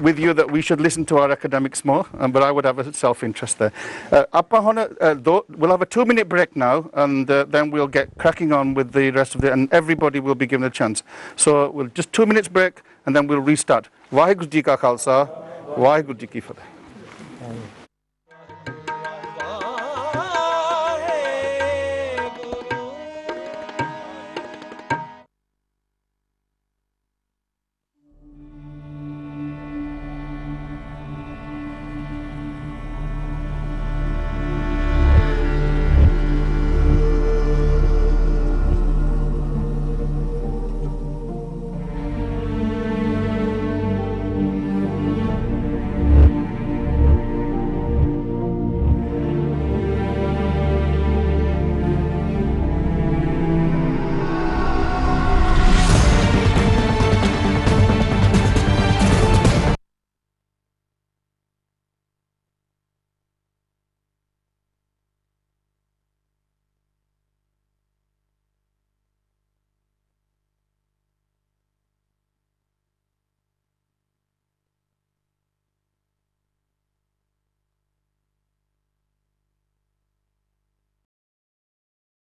with you that we should listen to our academics more, but I would have a self-interest there. We'll have a 2-minute break now, and then we'll get cracking on with the rest of it, and everybody will be given a chance. So we'll just 2 minutes break, and then we'll restart. Vaheguru Ji Ka Khalsa, Vaheguru Ji Ki Fateh.